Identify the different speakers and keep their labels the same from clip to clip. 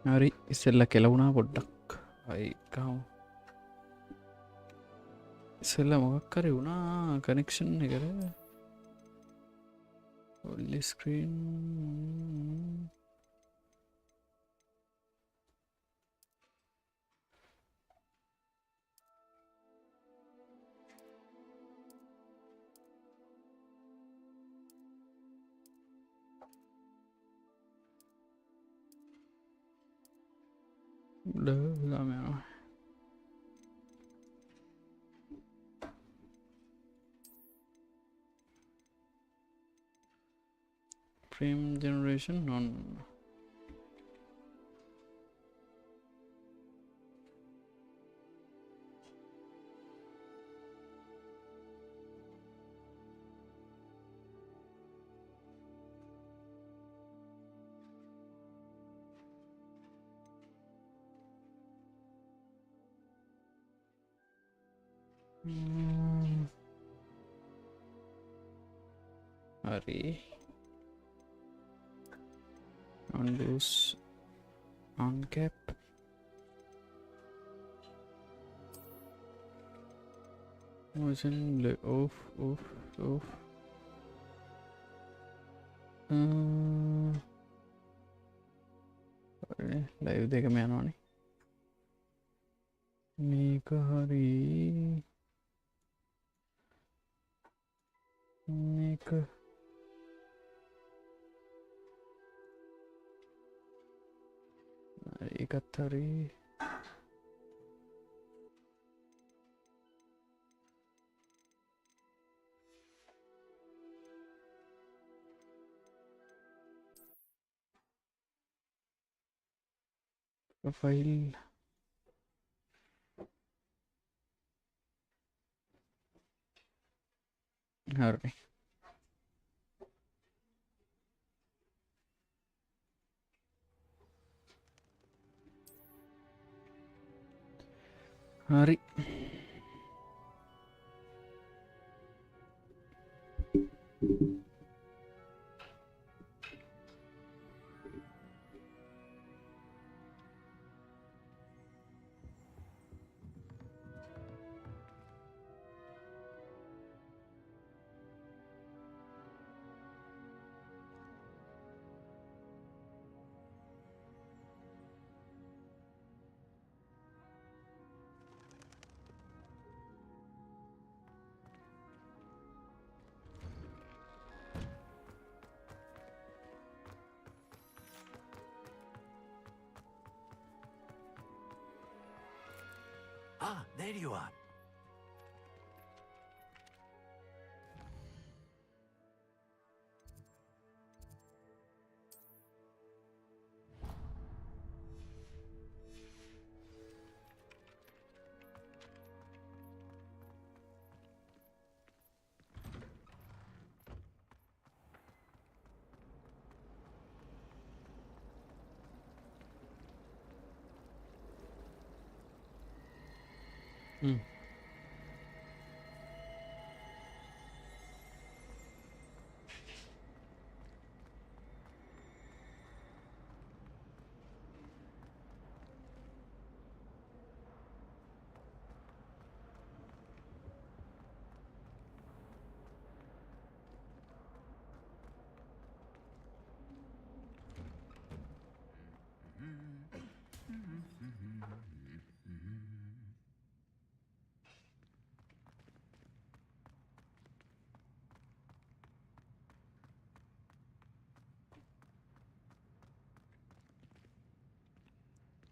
Speaker 1: හරි ඉස්සෙල්ල කෙලවුණා පොඩ්ඩක් අයිකාම ඉස්සෙල්ල මොකක්කරි වුණා කනෙක්ෂන් එකට ඔල්ලි ස්ක්‍රීන් යනවා frame generation on hurry unloose uncap motion off live දෙකම යනවනේ මේක හරි මේක ඒකත් හරි profile හරි හරි
Speaker 2: Ah, there you are.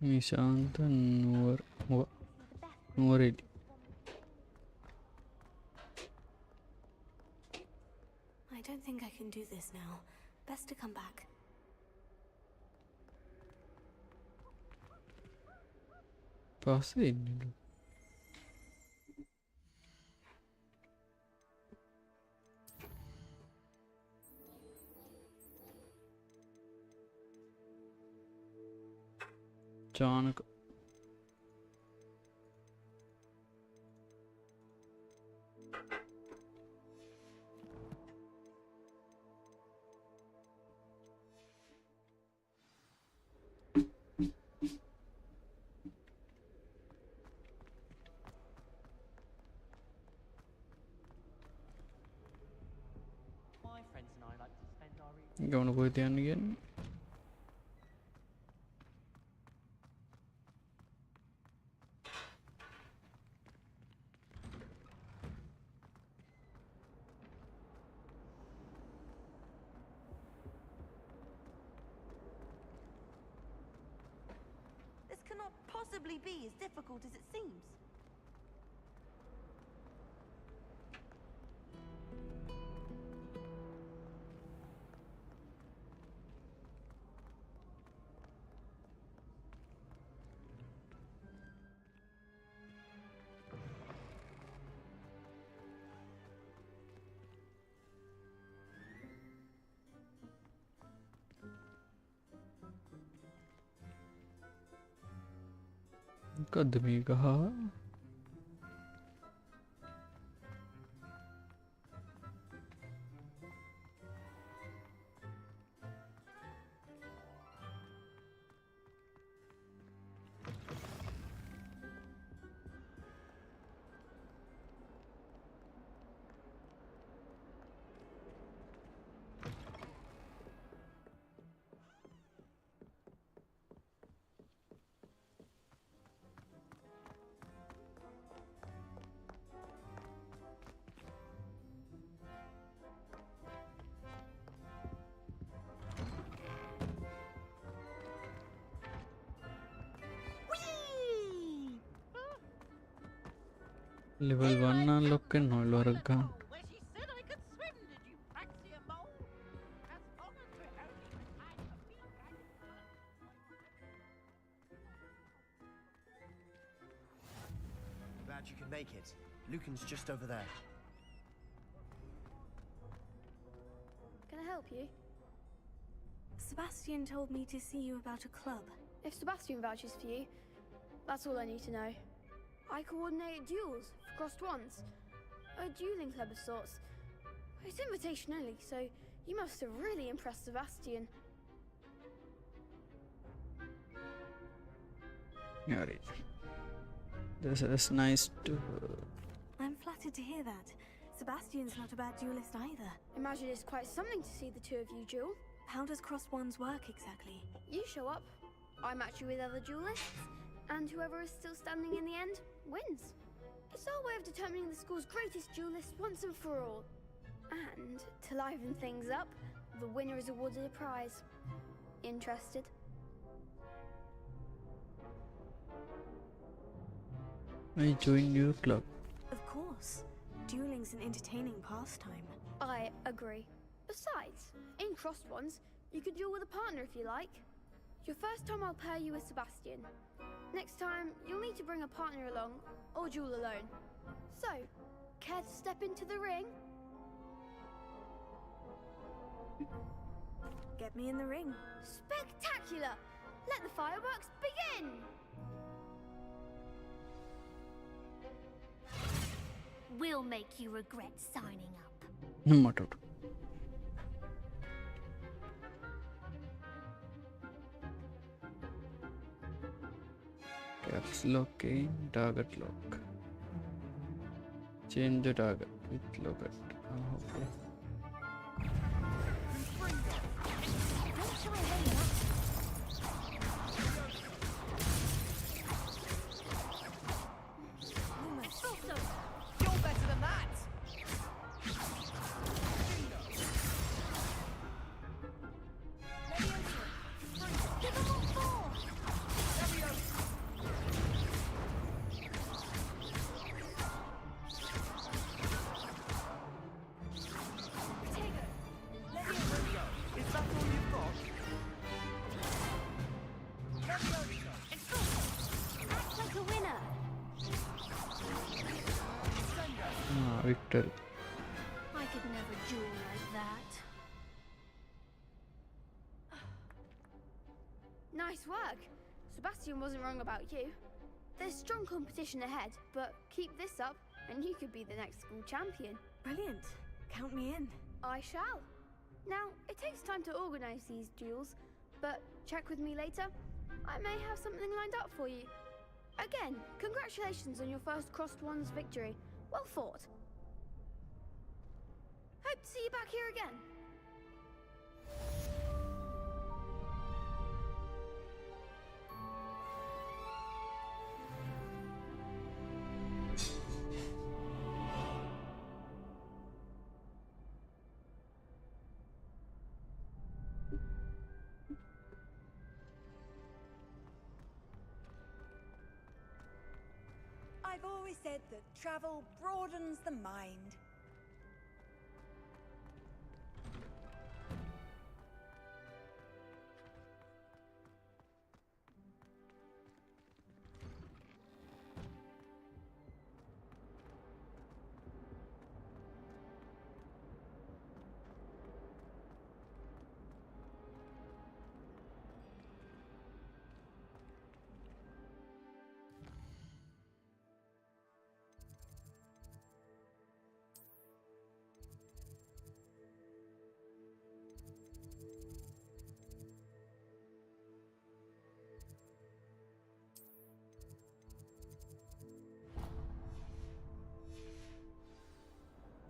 Speaker 2: Nishantha නුවරඑලි
Speaker 3: I don't think I can do this now. Best to come back.
Speaker 1: පස්සේ ඉන්නලු Chanaka Gimana gue tian again?
Speaker 4: This cannot possibly be as difficult as it seems.
Speaker 1: कदमी कहा level 1 unlock करना लगा
Speaker 4: Where she said I could swim, did you practice your mole? As long as we're only behind a few
Speaker 5: Glad you could make it. Lucan's just over there.
Speaker 6: Can I help you?
Speaker 3: Sebastian told me to see you about a club.
Speaker 6: If Sebastian vouches for you, that's all I need to know. I coordinate duels for crossed ones. A dueling club of sorts. It's invitation only, so you must have really impressed Sebastian.
Speaker 1: Alright. This is nice to
Speaker 3: I'm flattered to hear that. Sebastian's not a bad duelist either.
Speaker 6: Imagine it's quite something to see the two of you duel.
Speaker 3: How does crossed wands work exactly?
Speaker 6: You show up, I match you with other duelists, and whoever is still standing in the end wins. It's our way of determining the school's greatest duelist once and for all. And to liven things up, the winner is awarded a prize. Interested?
Speaker 1: I join your club.
Speaker 3: Of course. Dueling's an entertaining pastime.
Speaker 6: I agree. Besides, in crossed ones, you could duel with a partner if you like. Your first time I'll pair you with Sebastian. Next time, you'll need to bring a partner along, or duel alone. So, care to step into the ring?
Speaker 3: Get me in the ring.
Speaker 6: Spectacular! Let the fireworks begin!
Speaker 7: We'll make you regret signing up.
Speaker 1: No matter. Caps lock key, target lock. Change the target with lock it. Okay.
Speaker 7: Don't shy away now.
Speaker 4: You're better than that!
Speaker 7: Give them all four.
Speaker 5: Is that all you've got?
Speaker 7: Act like a winner.
Speaker 1: Victory.
Speaker 7: I could never duel like that.
Speaker 6: Nice work. Sebastian wasn't wrong about you. There's strong competition ahead, but keep this up and you could be the next school champion.
Speaker 3: Brilliant. Count me in.
Speaker 6: I shall. Now, it takes time to organize these duels, but check with me later. I may have something lined up for you. Again, congratulations on your first crossed ones victory. Well fought. Hope to see you back here again.
Speaker 8: I've always said that travel broadens the mind.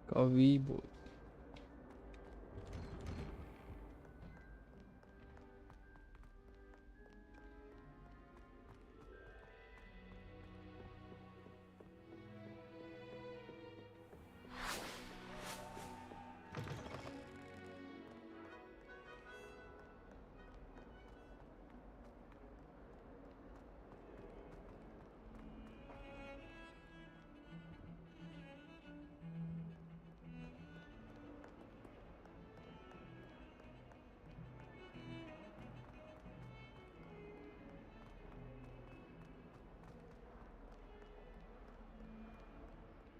Speaker 1: Kavibo.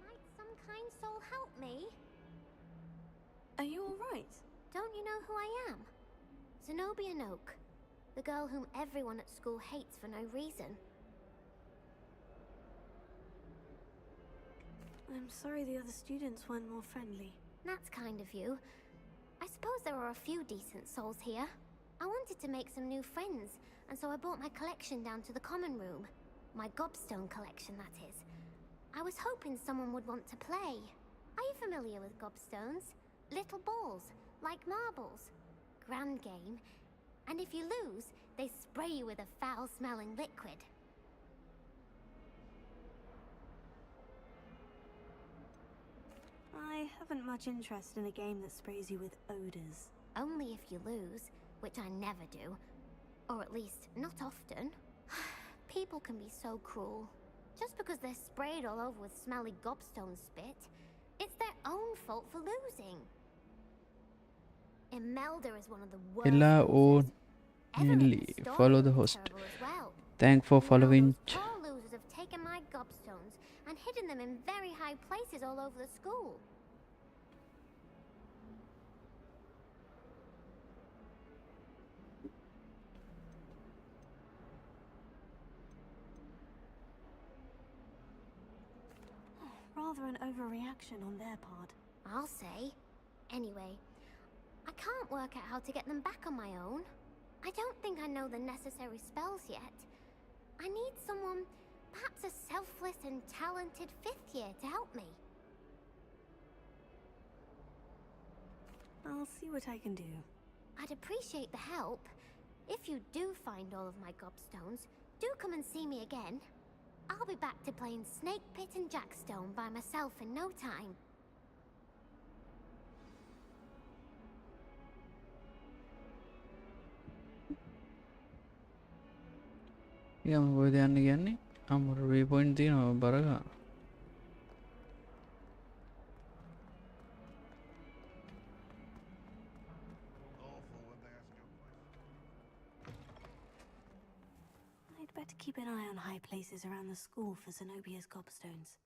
Speaker 7: Might some kind soul help me?
Speaker 3: Are you all right?
Speaker 7: Don't you know who I am? Zenobia Noak, the girl whom everyone at school hates for no reason.
Speaker 3: I'm sorry the other students weren't more friendly.
Speaker 7: That's kind of you. I suppose there are a few decent souls here. I wanted to make some new friends, and so I brought my collection down to the common room. My gobstone collection, that is. I was hoping someone would want to play. Are you familiar with gobstones? Little balls, like marbles. Grand game. And if you lose, they spray you with a foul-smelling liquid.
Speaker 3: I haven't much interest in a game that sprays you with odors.
Speaker 7: Only if you lose, which I never do. Or at least, not often. People can be so cruel. Just because they're sprayed all over with smelly gobstone spit, it's their own fault for losing. Imelda is one of the worst
Speaker 1: Ella
Speaker 7: losers.
Speaker 1: only follow the host.
Speaker 7: Terrible as well.
Speaker 1: Thank for
Speaker 7: Now
Speaker 1: following.
Speaker 7: those poor losers have taken my gobstones and hidden them in very high places all over the school.
Speaker 3: Rather an overreaction on their part.
Speaker 7: I'll say. Anyway, I can't work out how to get them back on my own. I don't think I know the necessary spells yet. I need someone, perhaps a selfless and talented 5th year to help me.
Speaker 3: I'll see what I can do.
Speaker 7: I'd appreciate the help. If you do find all of my gobstones, do come and see me again. I'll be back to playing Snake Pit and Jackstone by myself in no time.
Speaker 1: යම කොහෙද යන්න කියන්නේ? අම්මර වේ point තියෙනවා බරගා.
Speaker 3: I'd better keep an eye on high places around the school for Zenobia's gobstones.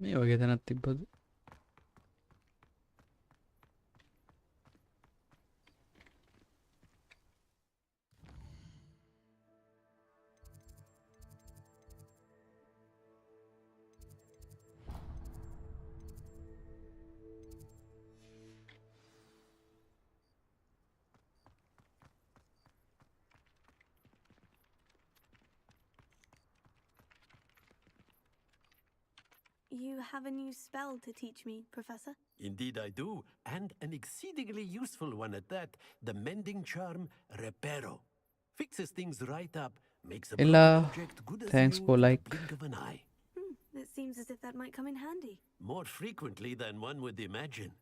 Speaker 1: මේ වගේ තැනක් තිබ්බද?
Speaker 3: You have a new spell to teach me, Professor?
Speaker 2: Indeed I do, and an exceedingly useful one at that. The mending charm Reparo. Fixes things right up, makes a
Speaker 1: Ella,
Speaker 2: broken object good as
Speaker 1: thanks
Speaker 2: new
Speaker 1: for
Speaker 2: in the
Speaker 1: like.
Speaker 2: blink of an eye.
Speaker 3: It seems as if that might come in handy.
Speaker 2: More frequently than one would imagine.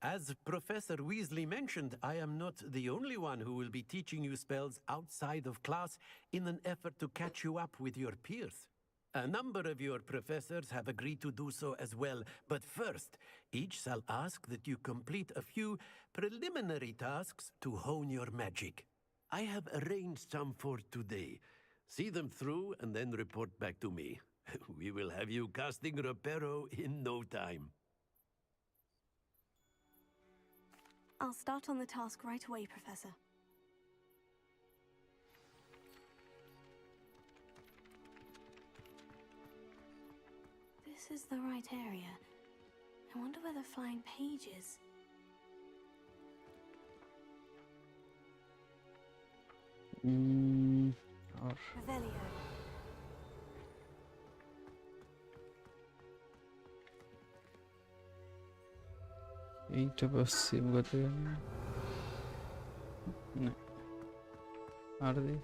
Speaker 2: As Professor Weasley mentioned, I am not the only one who will be teaching you spells outside of class in an effort to catch you up with your peers. A number of your professors have agreed to do so as well, but first, each shall ask that you complete a few preliminary tasks to hone your magic. I have arranged some for today. See them through and then report back to me. We will have you casting Reparo in no time.
Speaker 3: I'll start on the task right away, Professor. This is the right area. I wonder where the flying page is. Revelio.
Speaker 1: ඊට පස්සේ මොකද වෙන්නේ? නෑ. හරිද?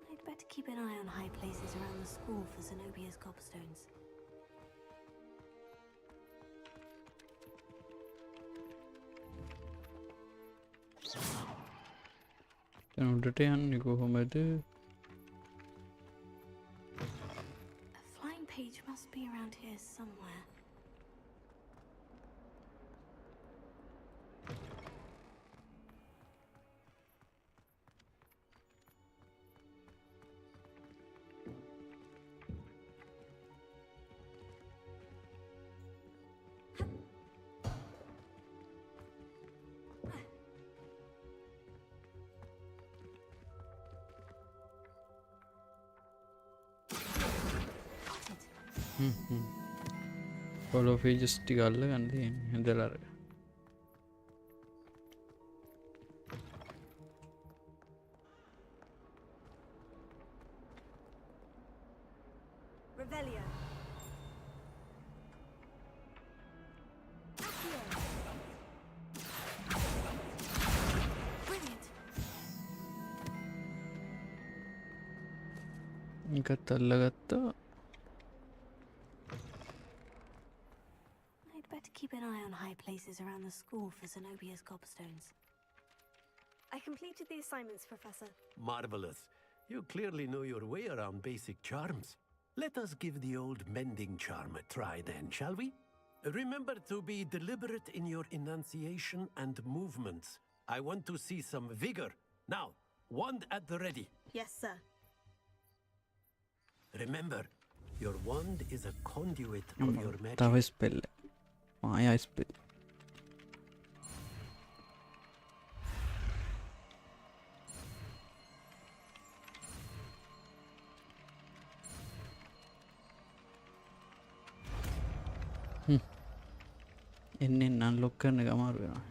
Speaker 3: I'd better keep an eye on high places around the school for Zenobia's gobstones.
Speaker 1: දැන් උඩට යන්නේ කොහොමද?
Speaker 3: A flying page must be around here somewhere.
Speaker 1: Follow pages ටික අල්ලගන්න තියෙන්නේ ඉඳලා අර.
Speaker 8: Revelio.
Speaker 3: Brilliant.
Speaker 1: ඒකත් අල්ලගත්තා.
Speaker 3: I'd better keep an eye on high places around the school for Zenobia's gobstones.
Speaker 6: I completed the assignments, Professor.
Speaker 2: Marvelous. You clearly know your way around basic charms. Let us give the old mending charm a try then, shall we? Remember to be deliberate in your enunciation and movements. I want to see some vigor. Now, wand at the ready.
Speaker 6: Yes, sir.
Speaker 2: Remember, your wand is a conduit of your magic.
Speaker 1: තව spell. මායා spell. එන්නේ unlock කරන එක අමාරු වෙනවා.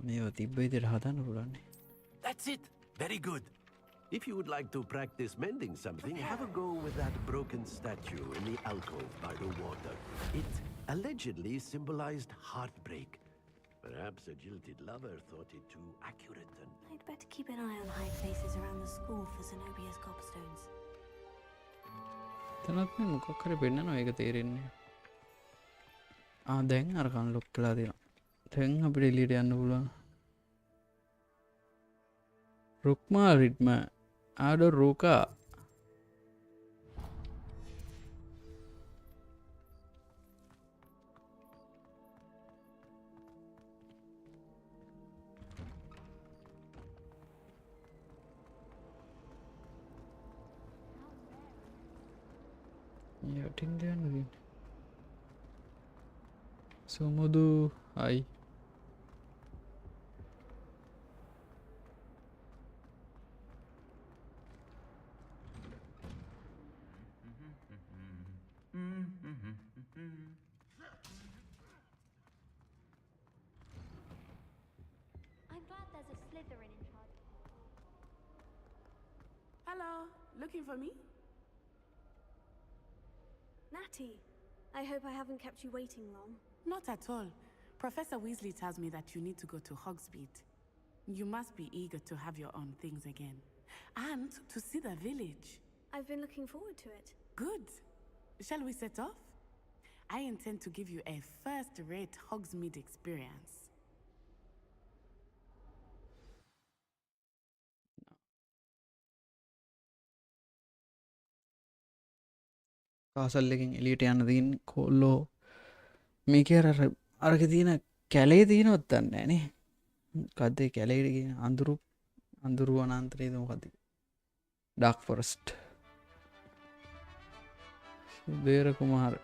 Speaker 1: මේවා තිබ්බ විදිහට හදන්න පුළුවන්නේ.
Speaker 2: That's it. Very good. If you would like to practice mending something, have a go with that broken statue in the alcove by the water. It allegedly symbolized heartbreak. Perhaps a jilted lover thought it too accurate and...
Speaker 3: I'd better keep an eye on high places around the school for Zenobia's gobstones.
Speaker 1: තනත් මේ මොකක් හරි පෙන්නනවා ඒක තේරෙන්නේ. දැන් අර කන් lock කළා දෙනවා. දැන් අපිට එළියට යන්න පුළුවන්. රුක්මා රිද්ම ආඩෝ රෝකා යටින් දෙන්න දෙන්න. සුමුදු අයි
Speaker 7: I'm glad there's a Slytherin in charge.
Speaker 9: Hello, looking for me?
Speaker 3: Natty, I hope I haven't kept you waiting long.
Speaker 9: Not at all. Professor Weasley tells me that you need to go to Hogsmeade. You must be eager to have your own things again. And to see the village.
Speaker 3: I've been looking forward to it.
Speaker 9: Good. Shall we set off? I intend to give you a first-rate Hogsmeade experience.
Speaker 1: Castle එකෙන් එලියට යන්න තියෙන කොල්ලෝ මේකේ අරක තියෙන කැලේ තියෙනවත් දන්නේ නැහනේ. මොකද්ද ඒ කැලේට කියන අඳුරු වනාන්තරයේද මොකද්ද? Dark forest. Subera Kumara.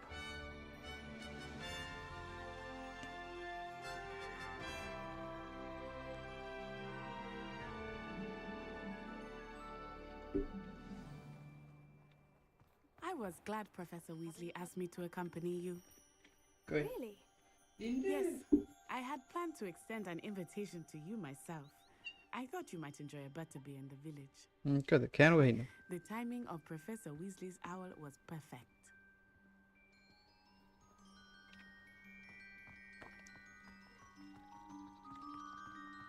Speaker 9: I was glad Professor Weasley asked me to accompany you.
Speaker 1: Good.
Speaker 3: Really?
Speaker 9: Yes, I had planned to extend an invitation to you myself. I thought you might enjoy a butterbeer in the village.
Speaker 1: මොකද කෑනවා හින්න.
Speaker 9: The timing of Professor Weasley's owl was perfect.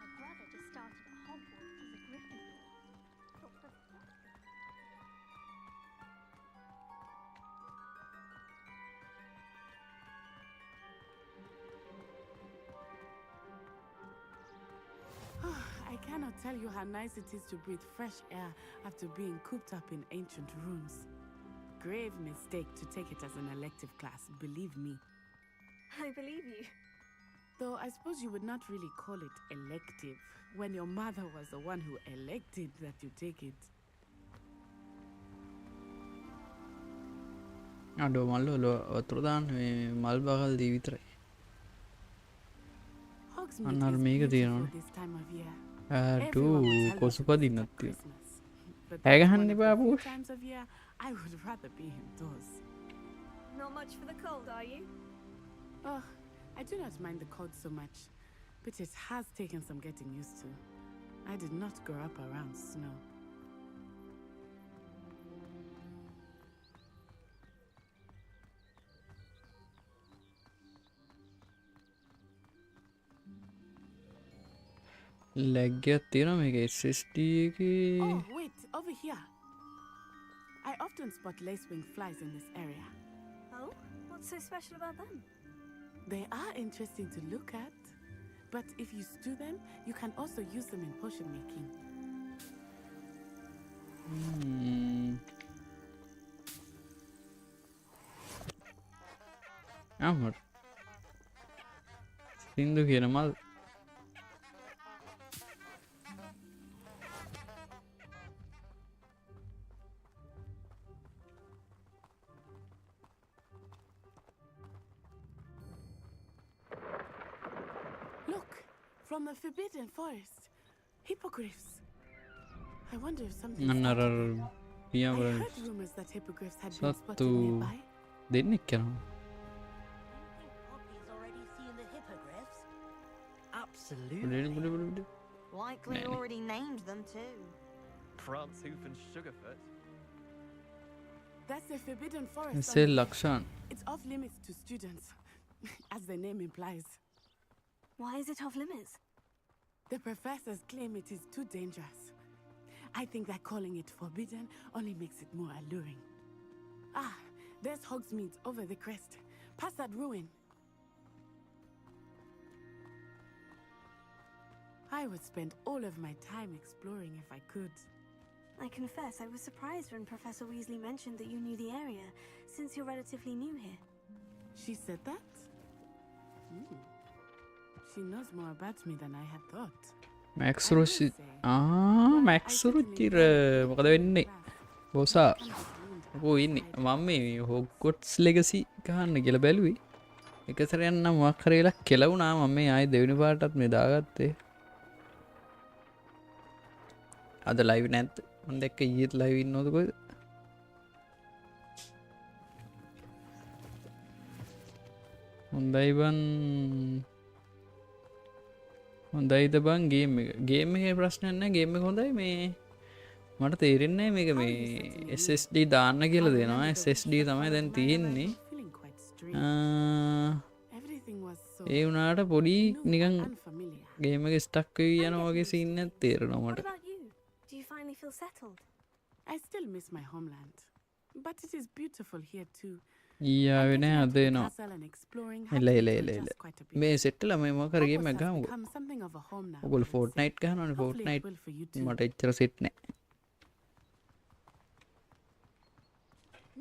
Speaker 7: My brother just started at Hogwarts as a Gryffindor. But
Speaker 9: I cannot tell you how nice it is to breathe fresh air after being cooped up in ancient rooms. Grave mistake to take it as an elective class, believe me.
Speaker 3: I believe you.
Speaker 9: Though I suppose you would not really call it elective when your mother was the one who elected that you take it.
Speaker 1: අඩෝ මල්ලෝ වතුර දාන්න මේ මල් බගල් දී විතරයි.
Speaker 9: Hogsmeade
Speaker 1: අන්න අර
Speaker 9: is
Speaker 1: මේක
Speaker 9: beautiful
Speaker 1: තියෙනවනේ.
Speaker 9: this time of year.
Speaker 1: අඩෝ
Speaker 9: Everyone will tell you
Speaker 1: කොසු
Speaker 9: it's
Speaker 1: පදින්නත්
Speaker 9: at
Speaker 1: තියෙනවා.
Speaker 9: Christmas. But
Speaker 1: ඇය
Speaker 9: that's
Speaker 1: ගහන්න
Speaker 9: one of
Speaker 1: එපා
Speaker 9: the few
Speaker 1: push.
Speaker 9: times of year I would rather be indoors.
Speaker 3: Not much for the cold, are you?
Speaker 9: Oh, I do not mind the cold so much, but it has taken some getting used to. I did not grow up around snow.
Speaker 1: Lag එකක් තියෙනවා මේක SSD එකේ.
Speaker 9: Oh, wait, over here. I often spot lacewing flies in this area.
Speaker 3: Oh? What's so special about them?
Speaker 9: They are interesting to look at, but if you stew them, you can also use them in potion making.
Speaker 1: Amar. සින්දු කියන මල්.
Speaker 9: Look, from the Forbidden Forest. Hippogriffs. I wonder if something
Speaker 1: අන්න අර
Speaker 9: started there. I
Speaker 1: පියාඹර
Speaker 9: heard rumors that hippogriffs had been spotted
Speaker 1: සත්තු
Speaker 9: nearby.
Speaker 1: දෙන්නෙක් යනවා.
Speaker 4: Poppy's already seen the hippogriffs.
Speaker 5: Absolutely.
Speaker 10: Likely
Speaker 1: Nanny.
Speaker 10: already named them too.
Speaker 5: Prancehoof and Sugarfoot.
Speaker 9: That's the Forbidden Forest.
Speaker 1: එසේ
Speaker 9: over there.
Speaker 1: Lakshan.
Speaker 9: It's off limits to students, as the name implies.
Speaker 3: Why is it off limits?
Speaker 9: The professors claim it is too dangerous. I think that calling it forbidden only makes it more alluring. Ah, there's Hogsmeade over the crest. Past that ruin. I would spend all of my time exploring if I could.
Speaker 3: I confess I was surprised when Professor Weasley mentioned that you knew the area, since you're relatively new here.
Speaker 9: She said that? She knows more about me than I had thought.
Speaker 1: Max
Speaker 9: I will
Speaker 1: Roshi
Speaker 9: say,
Speaker 1: Max Ruchchira මොකද වෙන්නේ බොසා ඕ ඉන්නේ මම මේ හොග්කොට්ස් legacy ගහන්න කියලා බැලුවේ එක සැරයක් නම් මොකක් හරි වෙලා කෙලවුණා මම මේ ආයේ දෙවෙනි පාරටත් මේ දාගත්තේ අද ලයිව් නැද්ද මම දැක්ක ඊයේත් ලයිව් ඉන්නවද කොහෙද හොඳයි බන් හොඳයිද බං ගේම් එකේ ප්‍රශ්නයක් නැහැ ගේම් එක හොඳයි මේ මට තේරෙන්නේ මේක මේ SSD දාන්න කියලා දෙනවා. SSD තමයි දැන් තියෙන්නේ.
Speaker 9: Feeling quite strange. Everything was so
Speaker 1: ඒ වුණාට පොඩි නිකන්
Speaker 9: unfamiliar.
Speaker 1: ගේම් එක ස්ටක් වෙවි යනවා වගේ සීන් එකක් තේරෙනවා
Speaker 3: What
Speaker 1: මට.
Speaker 3: about you? Do you finally feel settled?
Speaker 9: I still miss my homeland, but it is beautiful here too.
Speaker 1: ඊයාවේ නෑ අද එනවා.
Speaker 9: Castle and exploring
Speaker 1: එල
Speaker 9: has
Speaker 1: එල
Speaker 9: been
Speaker 1: එල එල.
Speaker 9: just quite a bit.
Speaker 1: මේ සෙට් වෙලා මේ මොකක් හරි ගේම් එකක්
Speaker 9: Hogwarts has
Speaker 1: ගහමුකෝ.
Speaker 9: become something of a home now.
Speaker 1: ඔයගොල්ලෝ
Speaker 9: I would say.
Speaker 1: Fortnite ගහනවනේ.
Speaker 9: Hopefully it
Speaker 1: Fortnite
Speaker 9: will for you too.
Speaker 1: මට එච්චර සෙට් නෑ.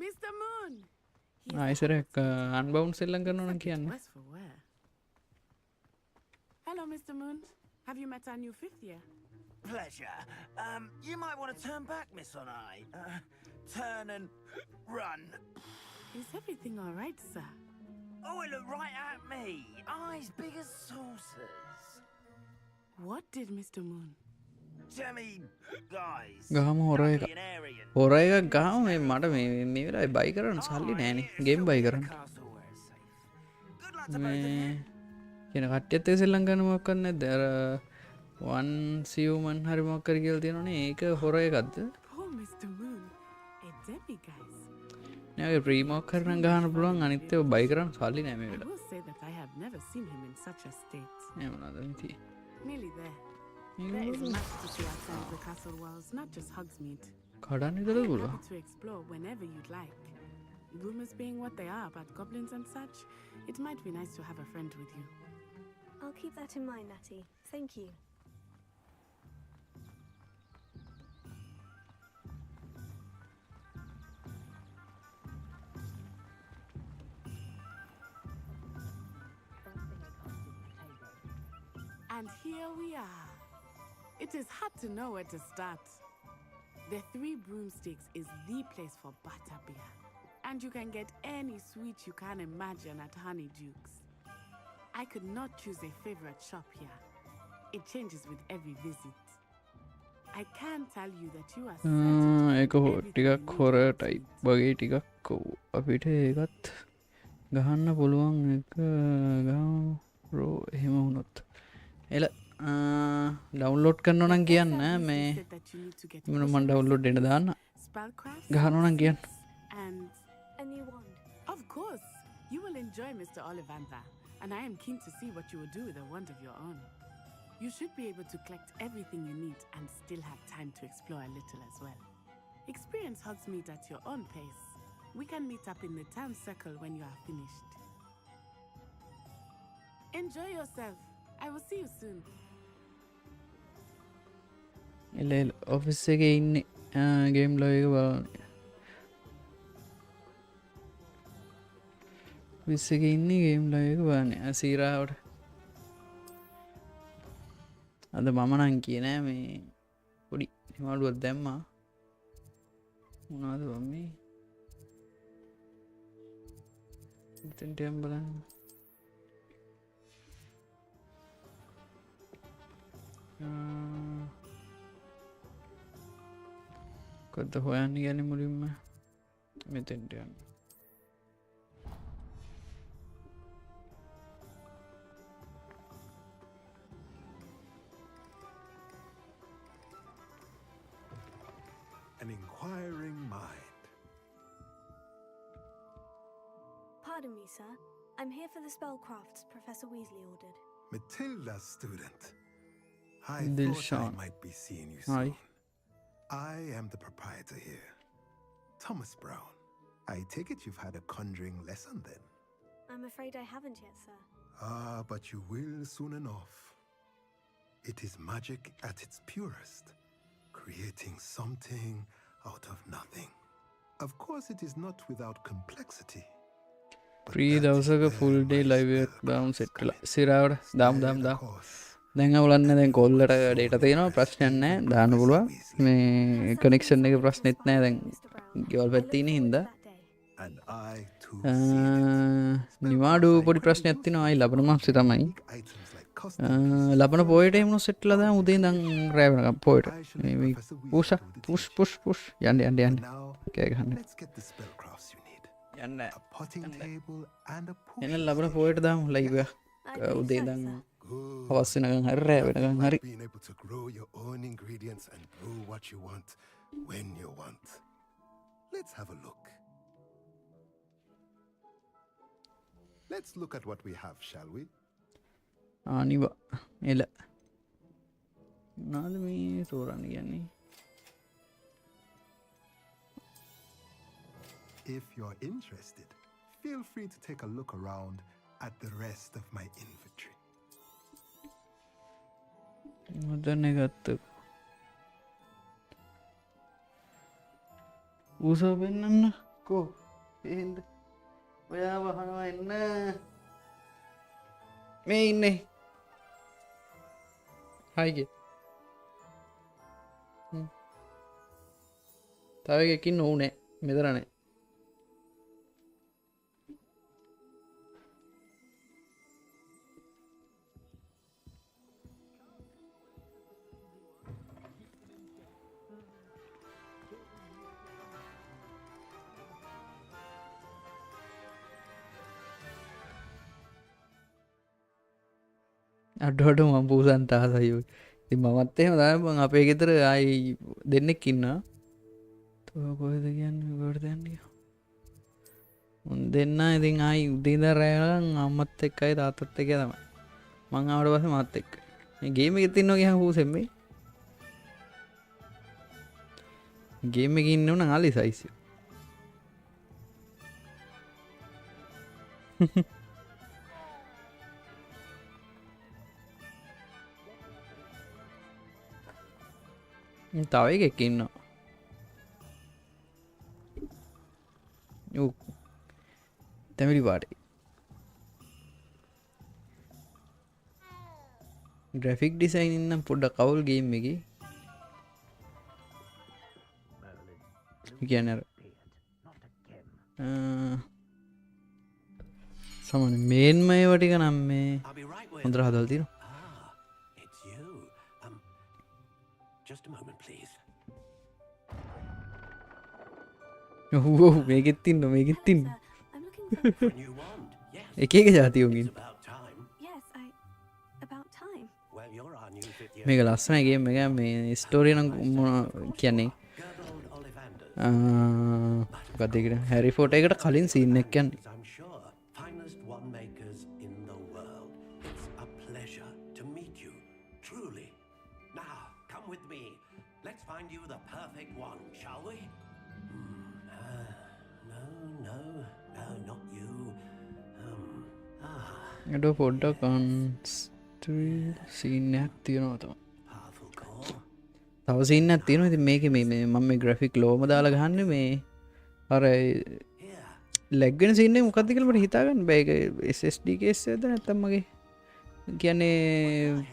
Speaker 9: Mr. Moon. He is
Speaker 1: ආයිසරයක් අන්බවුන්ඩ් සෙල්ලම් කරනවා නම් කියන්න.
Speaker 9: worse for wear. Hello, Mr. Moon. Have you met our new fifth year?
Speaker 11: Pleasure. You might want to turn back, Miss Onai. Turn and run.
Speaker 9: Is everything all right, sir?
Speaker 11: Oh, it looked right at me. Eyes big as saucers.
Speaker 9: What did Mr. Moon?
Speaker 11: Jemmy, guys.
Speaker 1: ගහමු හොර එක.
Speaker 11: An Aryan.
Speaker 1: හොර එකක් ගහමු මේ මට මේ වෙලාවේ බයි කරන්න සල්ලි නෑනේ. ගේම් බයි කරන්න.
Speaker 11: Castle where it's safe. Good luck to both of
Speaker 1: මේ
Speaker 11: you.
Speaker 1: කියන කට්ටියත් ඒ සෙල්ලම් කරන මොකක් කරන්නේ නැද්ද? අර වන් සියුමන් හරි මොකක් කර කියලා තියෙනවනේ. ඒක හොර එකක්ද?
Speaker 9: Poor Mr. Moon. A demi, guys.
Speaker 1: නෑ ඔය ප්‍රී මොකක් හරි නම් ගහන්න පුළුවන්. අනිත් ඒවා බයි කරන්න සල්ලි නෑ මේ
Speaker 9: I
Speaker 1: වෙලාවේ.
Speaker 9: will say that I have never seen him in such a state.
Speaker 1: නෑ මොනවද මේ තියෙන්නේ?
Speaker 9: Nearly there. There is much to see outside of the castle walls, not just Hogsmeade.
Speaker 1: කඩන්න
Speaker 9: I
Speaker 1: විතරද
Speaker 9: am
Speaker 1: පුළුවන්?
Speaker 9: happy to explore whenever you'd like. Rumors being what they are about goblins and such, it might be nice to have a friend with you.
Speaker 3: I'll keep that in mind, Natty. Thank you.
Speaker 9: And here we are. It is hard to know where to start. The Three Broomsticks is the place for butterbeer. And you can get any sweet you can imagine at Honeyduke's. I could not choose a favorite shop here. It changes with every visit. I can tell you that you are certain
Speaker 1: ඒක ටිකක් හොර type වගේ ටිකක් අපිට ඒකත් ගහන්න පුළුවන් එක ගහෝ එහෙම වුණොත් එල ඩවුන්ලෝඩ් කරනවා නම් කියන්න මේ මම ඩවුන්ලෝඩ් දෙන්න දාන්න ගහනවා නම් කියන්න
Speaker 9: and
Speaker 3: A new wand.
Speaker 9: of course, you will enjoy Mr. Ollivander, and I am keen to see what you will do with a wand of your own. You should be able to collect everything you need and still have time to explore a little as well. Experience Hogsmeade at your own pace. We can meet up in the town circle when you are finished. Enjoy yourself. I will see you soon.
Speaker 1: එල එල office එකේ ඉන්නේ game ලොව් එක බලන්න office එකේ ඉන්නේ game ලොව් එක බලන්න සීරාවට අද මම නම් කියේ නෑ මේ පොඩි හිමාලුවක් දැම්මා මොනවද මම්මී ඉතින් ටෙම් බලන්න කොද්ද හොයන්න කියන්නේ මුලින්ම මෙතෙන්ට යන්න
Speaker 12: An inquiring mind.
Speaker 3: Pardon me, sir. I'm here for the spellcrafts Professor Weasley ordered.
Speaker 12: Matilda's student. I
Speaker 1: Dilshan.
Speaker 12: thought I might be seeing you
Speaker 1: Hi.
Speaker 12: soon. I am the proprietor here, Thomas Brown. I take it you've had a conjuring lesson then?
Speaker 3: I'm afraid I haven't yet, sir.
Speaker 12: Ah, but you will soon enough. It is magic at its purest, creating something out of nothing. Of course, it is not without complexity. but
Speaker 1: ප්‍රී
Speaker 12: that is
Speaker 1: දවසක
Speaker 12: where
Speaker 1: full day
Speaker 12: my
Speaker 1: live එකක්
Speaker 12: spellcraft
Speaker 1: දාමු set කළා
Speaker 12: come in.
Speaker 1: සිරාවට දාමු
Speaker 12: Stay
Speaker 1: දාමු
Speaker 12: the
Speaker 1: දාමු
Speaker 12: course.
Speaker 1: දැන් අවුලන්නේ දැන් කොල්ලට data තියෙනවා ප්‍රශ්නයක් නැහැ දාන්න පුළුවන් මේ කනෙක්ෂන් එකේ ප්‍රශ්නෙත් නැහැ දැන් ගෙවල් පැත්තේ ඉන්නේ හින්දා
Speaker 12: And I too see it.
Speaker 1: නිවාඩු පොඩි ප්‍රශ්නයක් තියෙනවා ආයි ලබන මාසේ තමයි
Speaker 12: Items like custom
Speaker 1: ලබන පොයට එහෙම සෙට්ලා දාමු උදේ ඉඳන් රෑ වෙනකම් පොයට මේ පුෂ් යන්න යන්න යන්න
Speaker 12: now.
Speaker 1: කෑ ගහන්න
Speaker 12: Let's get the spellcrafts you need.
Speaker 1: යන්න
Speaker 12: A potting table and a pool.
Speaker 1: එන්න ලබන පොයට දාමු ලයිව් එක උදේ ඉඳන්
Speaker 12: Good.
Speaker 1: හවස් වෙනකම් හරි රෑ වෙනකම් හරි
Speaker 12: Being able to grow your own ingredients and brew what you want when you want. Let's have a look. Let's look at what we have, shall we?
Speaker 1: අනිවා එල නාද මේ තෝරන්න කියන්නේ
Speaker 12: If you're interested, feel free to take a look around at the rest of my inventory.
Speaker 1: මදන්න ගත්ත ඌසෝ පෙන්න්න කෝ ඒහින්ද ඔයා වහනවා එන්න මේ ඉන්නේ හයිගේ තව එකකින් ඕනෑ මෙතරනේ අඩුවට මම පූසන්ට ආසයෝ ඉතින් මමත් එහෙම තමයි මම අපේ ගෙදර ආයි දෙන්නෙක් ඉන්නවා කොහෙද කියන්නේ කොහෙද යන්නේ උන් දෙන්න ඉතින් ආයි උදේ ඉඳන් රැයන් අම්මත් එක්කයි තාත්තත් එක්ක තමයි මං ආවට පස්සේ මාත් එක්ක මේ ගේම් එකෙත් ඉන්නවා ගියාම පූසෙන් මේ ගේම් එකේ ඉන්නව නම් අලි සයිස් තව එකෙක් ඉන්නවා තැමිලි පාටේ ග්‍රැෆික් ඩිසයින් ඉන්නම් පොඩ්ඩක් කවුල් ගේම් එකේ කියන්නේ අර සමහර මේන්ම ඒවා ටික නම් මේ හොඳට හදලා තියෙනවා
Speaker 2: Just a moment, please.
Speaker 1: ඔව් මේකෙත් ඉන්න මේකෙත් ඉන්න එක එක ජාතියෝගින් මේක ලස්සන ගේම් එක මේ ස්ටෝරිය නම් කියන්නේ මොකක්ද හැරි ෆෝටර් එකට කලින් සීන් එකක් යන්නේ එඩ පොඩ්ඩක් සීනයක් තියෙනවා තම තව සින්නක් තියෙනවා ඉතින් මේක මේ මම මේ ග්‍රැෆික් ලෝම දාලා ගහන්න මේ අර ලැග්ගෙන සින්නේ මොකක්ද කියලා මට හිතාගන්න බෑ ඒක SSD කේස් එකද නැත්තම් මගේ කියන්නේ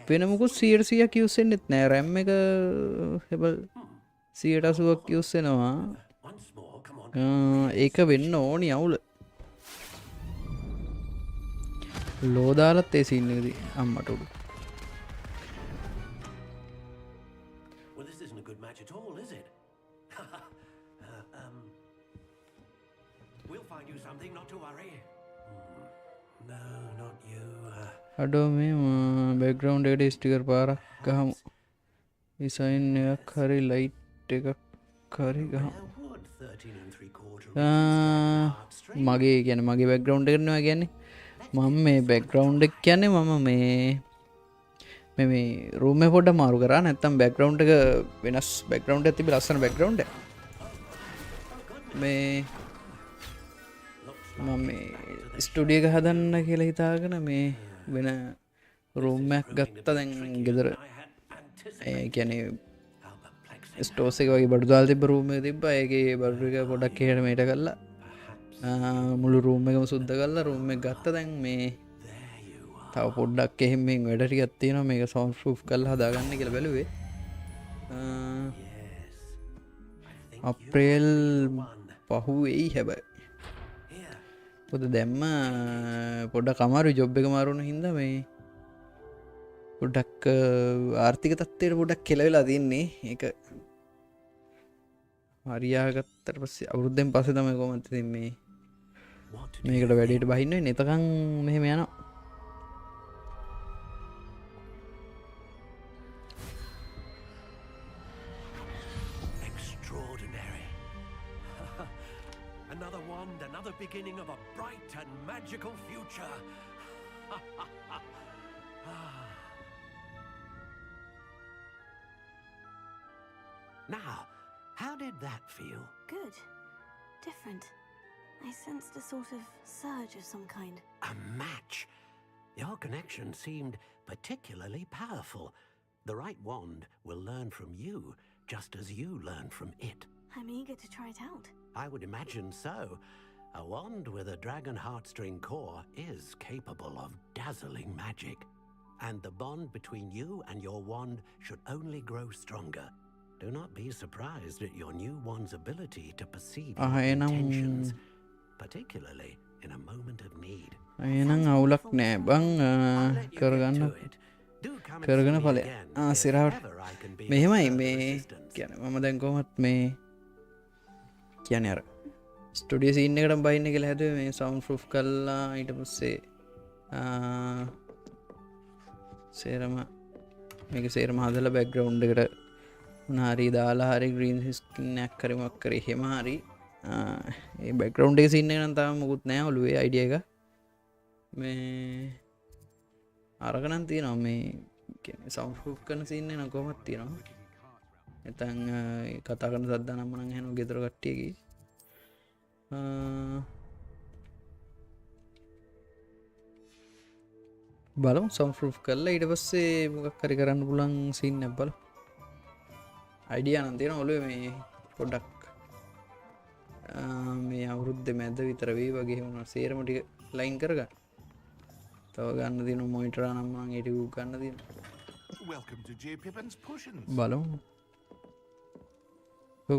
Speaker 1: වෙන මොකුත් 100ක් යූස් වෙන්නෙත් නෑ RAM එක හැබල් 180ක් යූස් වෙනවා ඒක වෙන්න ඕනි අවුල ලෝදාලත් ඒ සීන් එකදී අම්මට උඩු
Speaker 2: Well, this isn't a good match at all, is it? We'll find you something, not to worry. No, not you.
Speaker 1: අඩෝ මේ බෑග්ග්‍රවුන්ඩ් එකට ස්ටිකර් පාරක් ගහමු ඩිසයින් එකක් හරි ලයිට් එකක් හරි ගහමු මගේ කියන්නේ මගේ බෑග්ග්‍රවුන්ඩ් එකට නෙවෙයි කියන්නේ මම මේ බෑග්ග්‍රවුන්ඩ් එක කියන්නේ මම මේ රූම් එක පොඩ්ඩක් මාරු කරා නැත්තම් බෑග්ග්‍රවුන්ඩ් එක වෙනස් බෑග්ග්‍රවුන්ඩ් එකක් තිබි ලස්සන බෑග්ග්‍රවුන්ඩ් එක මේ මම මේ ස්ටුඩියෝ එක හදන්න කියලා හිතාගෙන මේ වෙන රූම් එකක් ගත්තා දැන් ගෙදර ඒ කියන්නේ ස්ටෝස් එක වගේ බඩු දාලා තිබ්බ රූම් එක තිබ්බා ඒකේ බඩු එක පොඩ්ඩක් එහෙට මෙහෙට කරලා මුළු රූම් එකම සුද්ධ කරලා රූම් එක ගත්තා දැන් මේ තව පොඩ්ඩක් එහෙම මේ වැඩ ටිකක් තියෙනවා මේක සවුන්ඩ් ප්‍රූෆ් කරලා හදාගන්න කියලා බැලුවේ අප්‍රේල් පහු වෙයි හැබැයි පොද දැම්ම පොඩ්ඩක් අමාරු ජොබ් එක මාරු වුණ හින්දා මේ පොඩ්ඩක් ආර්ථික තත්ත්වයට පොඩ්ඩක් කෙලවෙලා තින්නේ ඒක හරියාගත්තට පස්සේ අවුරුද්දෙන් පස්සේ තමයි කොහොමද ඉතින් මේකට වැඩේට බහින්න වෙන්නේ එතකන් මෙහෙම යනවා
Speaker 2: another wand, another beginning of a bright and magical future. Now, how did that feel?
Speaker 3: Good. Different. I sensed a sort of surge of some kind.
Speaker 2: A match. Your connection seemed particularly powerful. The right wand will learn from you, just as you learn from it.
Speaker 3: I'm eager to try it out.
Speaker 2: I would imagine so. A wand with a dragon heartstring core is capable of dazzling magic. And the bond between you and your wand should only grow stronger. Do not be surprised at your new wand's ability to perceive your intentions, particularly in a moment of need.
Speaker 1: එහෙනම් අවුලක් නෑ බං කරගන්න කරගෙන ඵලය සිරාවට මෙහෙමයි මේ කියන්නේ මම දැන් කොහොමත් මේ කියන්නේ අර ස්ටුඩියෝ සීන් එකකට බයින්න කියලා හැදුවේ මේ සවුන්ඩ් ප්‍රූෆ් කරලා ඊට පස්සේ සේරම මේක සේරම හදලා බෑග්ග්‍රවුන්ඩ් එකට උනාරි දාලා හරි ග්‍රීන් ස්කින් එකක් කරමක් කරේ එහෙම හරි ඒ බෑග්ග්‍රවුන්ඩ් එකේ සීන් එක නම් තාම මොකුත් නෑ ඔළුවේ අයිඩියා එක මේ අරක නම් තියෙනවා මේ කියන්නේ සවුන්ඩ් ප්‍රූෆ් කරන සීන් එක නම් කොහොමද තියෙනවා නැත්නම් කතා කරන සද්දා නම් මනම් ඇහෙනවා ගෙදර කට්ටියගේ බලමු සවුන්ඩ් ප්‍රූෆ් කරලා ඊට පස්සේ මොකක් හරි කරන්න පුළුවන් සීන් එකක් බලමු අයිඩියා නම් තියෙනවා ඔළුවේ මේ පොඩ්ඩක් මේ අවුරුද්ද මැද විතර වෙයි වගේ වුණා සේරම ටික ලයින් කරගන්න තව ගන්න දින මොනිටර් නම් මම ඒක ගන්න දින
Speaker 13: Welcome to J Pippin's Potions.
Speaker 1: බලමු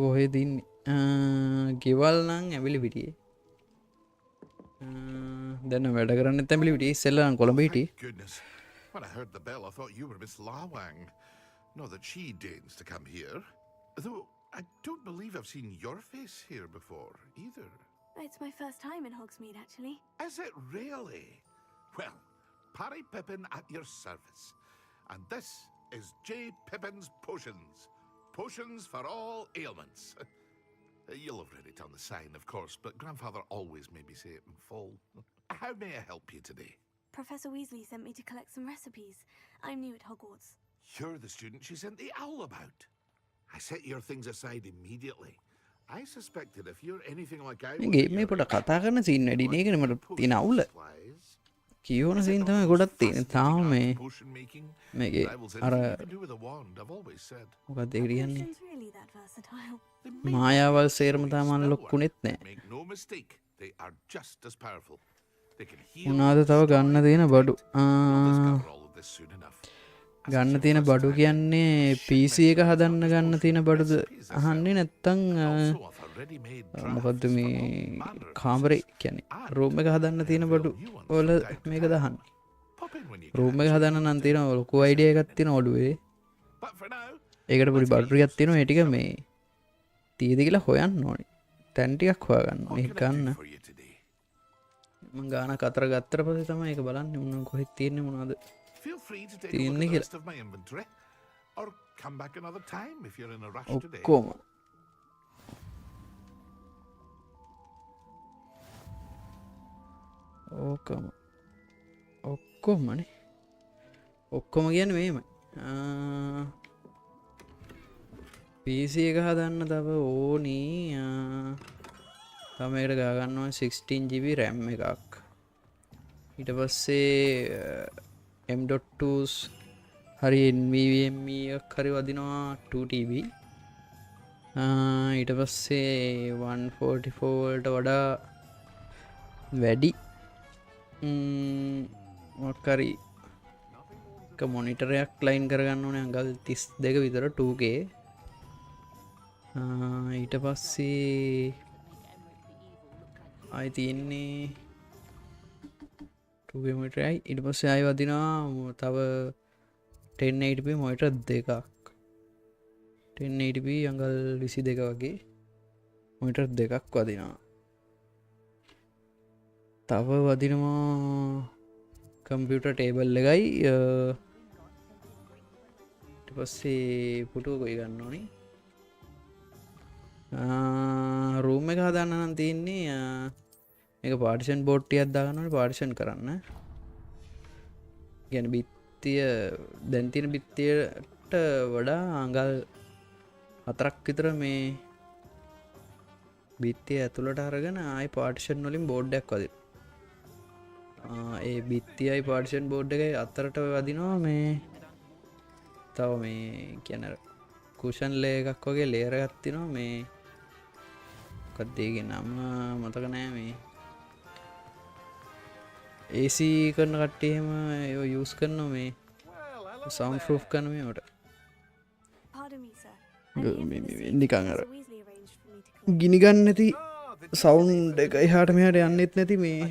Speaker 1: කොහෙද ඉන්නේ ගෙවල් නම් ඇවිලි පිටියේ දැන් වැඩ කරන්නේ නැත්නම් ඇවිලි පිටියේ ඉස්සෙල්ලා නම් කොළඹ හිටියේ
Speaker 13: Goodness. When I heard the bell, I thought you were Miss Lawang. Not that she deigns to come here. Though I don't believe I've seen your face here before, either.
Speaker 3: It's my first time in Hogsmeade, actually.
Speaker 13: Is it really? Well, Parry Pippin at your service. And this is J. Pippin's Potions. Potions for all ailments. You'll have read it on the sign, of course, but Grandfather always made me say it in full. How may I help you today?
Speaker 3: Professor Weasley sent me to collect some recipes. I'm new at Hogwarts.
Speaker 13: You're the student she sent the owl about. I set your things aside immediately. I suspected if you're anything like I was...
Speaker 1: මේ පොඩ කතා කරන scene වැඩි නේ ඒකනේ මට තියෙන අවුල කියවන සීන් තමයි ගොඩක් තියෙන්නේ තාම මේ මේකේ අර මොකක්ද ඒ කියන්නේ මායාවල් සේරම තාම අන්ලොක්ුනේත් නෑ මොනවාද තව ගන්න තියෙන බඩු ගන්න තියෙන බඩු කියන්නේ PC එක හදන්න ගන්න තියෙන බඩුද අහන්නේ නැත්තම් මොකද්ද මේ කාමරේ කියන්නේ රූම් එක හදන්න තියෙන බඩු වල මේක දාන්නේ රූම් එක හදන්න නම් තියෙන ලොකු අයිඩියා එකක් තියෙන ඔළුවේ ඒකට පොඩි බඩු ටිකක් තියෙනවා ඒ ටික මේ තියෙද කියලා හොයන්න ඕනේ තැන් ටිකක් හොයාගන්න මේක ගන්න මම ගානක් අතර ගත්තට පස්සේ තමයි ඒක බලන්නේ මොන කොහෙද තියෙන්නේ මොනවද
Speaker 13: Feel free to take over the rest of my inventory, or come back another time if you're in a rush today.
Speaker 1: ඔක්කොමනේ ඔක්කොම කියන්නේ මෙහෙමයි PC එක හදන්න තව ඕනි තමයිට ගා ගන්නවා 16GB RAM එකක් ඊට පස්සේ M.2s හරි NVMe එකක් හරි වදිනවා 2TB ඊට පස්සේ 144 වලට වඩා වැඩි මොකක්කරි එක මොනිටරයක් ලයින් කරගන්න ඕනේ අඟල් 32 විතර 2K ඊට පස්සේ ආයි තියෙන්නේ 2K මොනිටරයි ඊට පස්සේ ආයි වදිනවා තව 1080p මොනිටර් දෙකක් 1080p අඟල් 22 වගේ මොනිටර් දෙකක් වදිනවා තව වදිනවා කම්පියුටර් ටේබල් එකයි ඊට පස්සේ පුටුව කොයි ගන්න ඕනේ රූම් එක හදන්න නම් තියෙන්නේ මේක පාර්ටිෂන් බෝඩ් ටිකක් දාගන්න ඕනේ පාර්ටිෂන් කරන්න. කියන්නේ බිත්තිය දැන් තියෙන බිත්තියට වඩා අඟල් 4ක් විතර මේ බිත්තිය ඇතුළට අරගෙන ආයි පාර්ටිෂන් වලින් බෝඩ් එකක් වදිනවා. ඒ බිත්තියයි පාර්ටිෂන් බෝඩ් එකයි අතරට වදිනවා මේ තව මේ කියන්නේ කුෂන් ලේ එකක් වගේ ලේයර් එකක් තියෙනවා මේ මොකක්ද ඒකේ නම මතක නෑ මේ AC කරන කට්ටිය එහෙම ඒව යූස් කරනවා මේ සවුන්ඩ් ප්‍රූෆ් කරන මේවට.
Speaker 3: Pardon me, sir.
Speaker 1: නිකන් අර ගිනි ගන්න නැති සවුන්ඩ් එක එහාට මෙහාට යන්නෙත් නැති මේ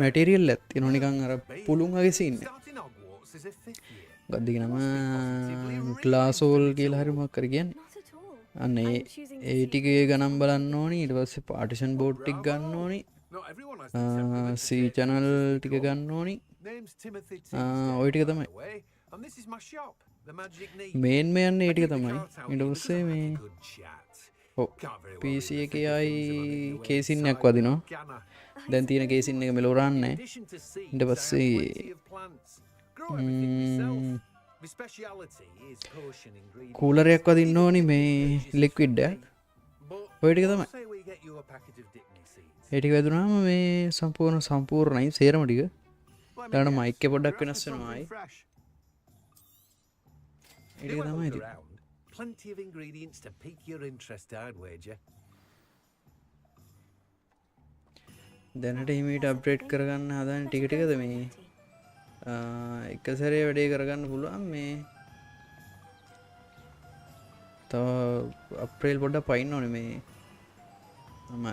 Speaker 1: මැටීරියල් එකක් තියෙනවා නිකන් අර පුළුන් වගේ සීන් එක. මොකක්ද ඒකේ නම ග්ලාසෝල් කියලා හරි මොකක් කර කියන්නේ. අන්න ඒ ටිකේ ගණන් බලන්න ඕනි. ඊට පස්සේ පාර්ටිෂන් බෝඩ් ටික ගන්න ඕනි. C channel ටික ගන්න ඕනි. ඔය ටික තමයි. මේන් මේ යන්නේ ඒ ටික තමයි. ඊට පස්සේ මේ PC එකේ ආයි කේසින් එකක් වදිනවා. දැන් තියෙන කේසින් එක මෙලෝ රන්නේ. ඊට පස්සේ කූලරයක් වදින්න ඕනි මේ ලික්විඩ් එක. ඔය ටික තමයි. ඒ ටික වැදුනාම මේ සම්පූර්ණයි සේරම ටික. ඊළඟට මයික් එක පොඩ්ඩක් වෙනස් වෙනවා ආයි. ඒ ටික තමයි ඉතින්.
Speaker 2: Plenty of ingredients to pique your interest, I'd wager.
Speaker 1: දැනට හිමීට අප්ඩේට් කරගන්න හදන ටික ටිකද මේ එක සැරේ වැඩේ කරගන්න පුළුවන් මේ තව අප්‍රේල් පොඩ්ඩක් පයින්න ඕනේ මේ මම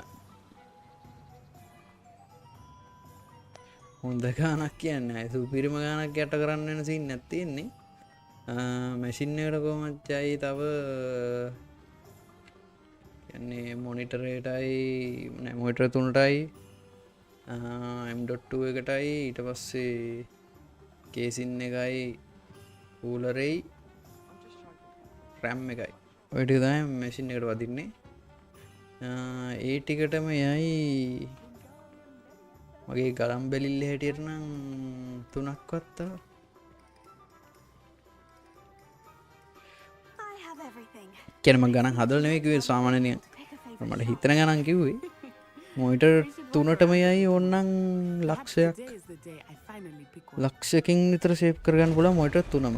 Speaker 1: හොඳ ගානක් කියන්නේ සුපිරිම ගානක් යට කරන්න වෙන සීන් එකක් තියෙන්නේ. මැෂින් එකට කොහොමද යයි තව කියන්නේ මොනිටර් එකටයි නෑ මොනිටර් 3ටයි M.2 එකටයි ඊට පස්සේ කේසින් එකයි කූලරෙයි RAM එකයි ඔය ටික තමයි මැෂින් එකට වදින්නේ. ඒ ටිකටම යයි මගේ ගලම් බැලිල්ල හැටියට නම් 3ක් වත්තා. කියන්නේ මම ගණන් හදලා නෙවෙයි කිව්වේ සාමාන්‍යයෙන් මට හිතන ගණන් කිව්වේ මොනිටර් 3ටම යයි ඕනනම් ලක්ෂයකින් විතර ෂේප් කරගන්න පුළුවන් මොනිටර් 3ම.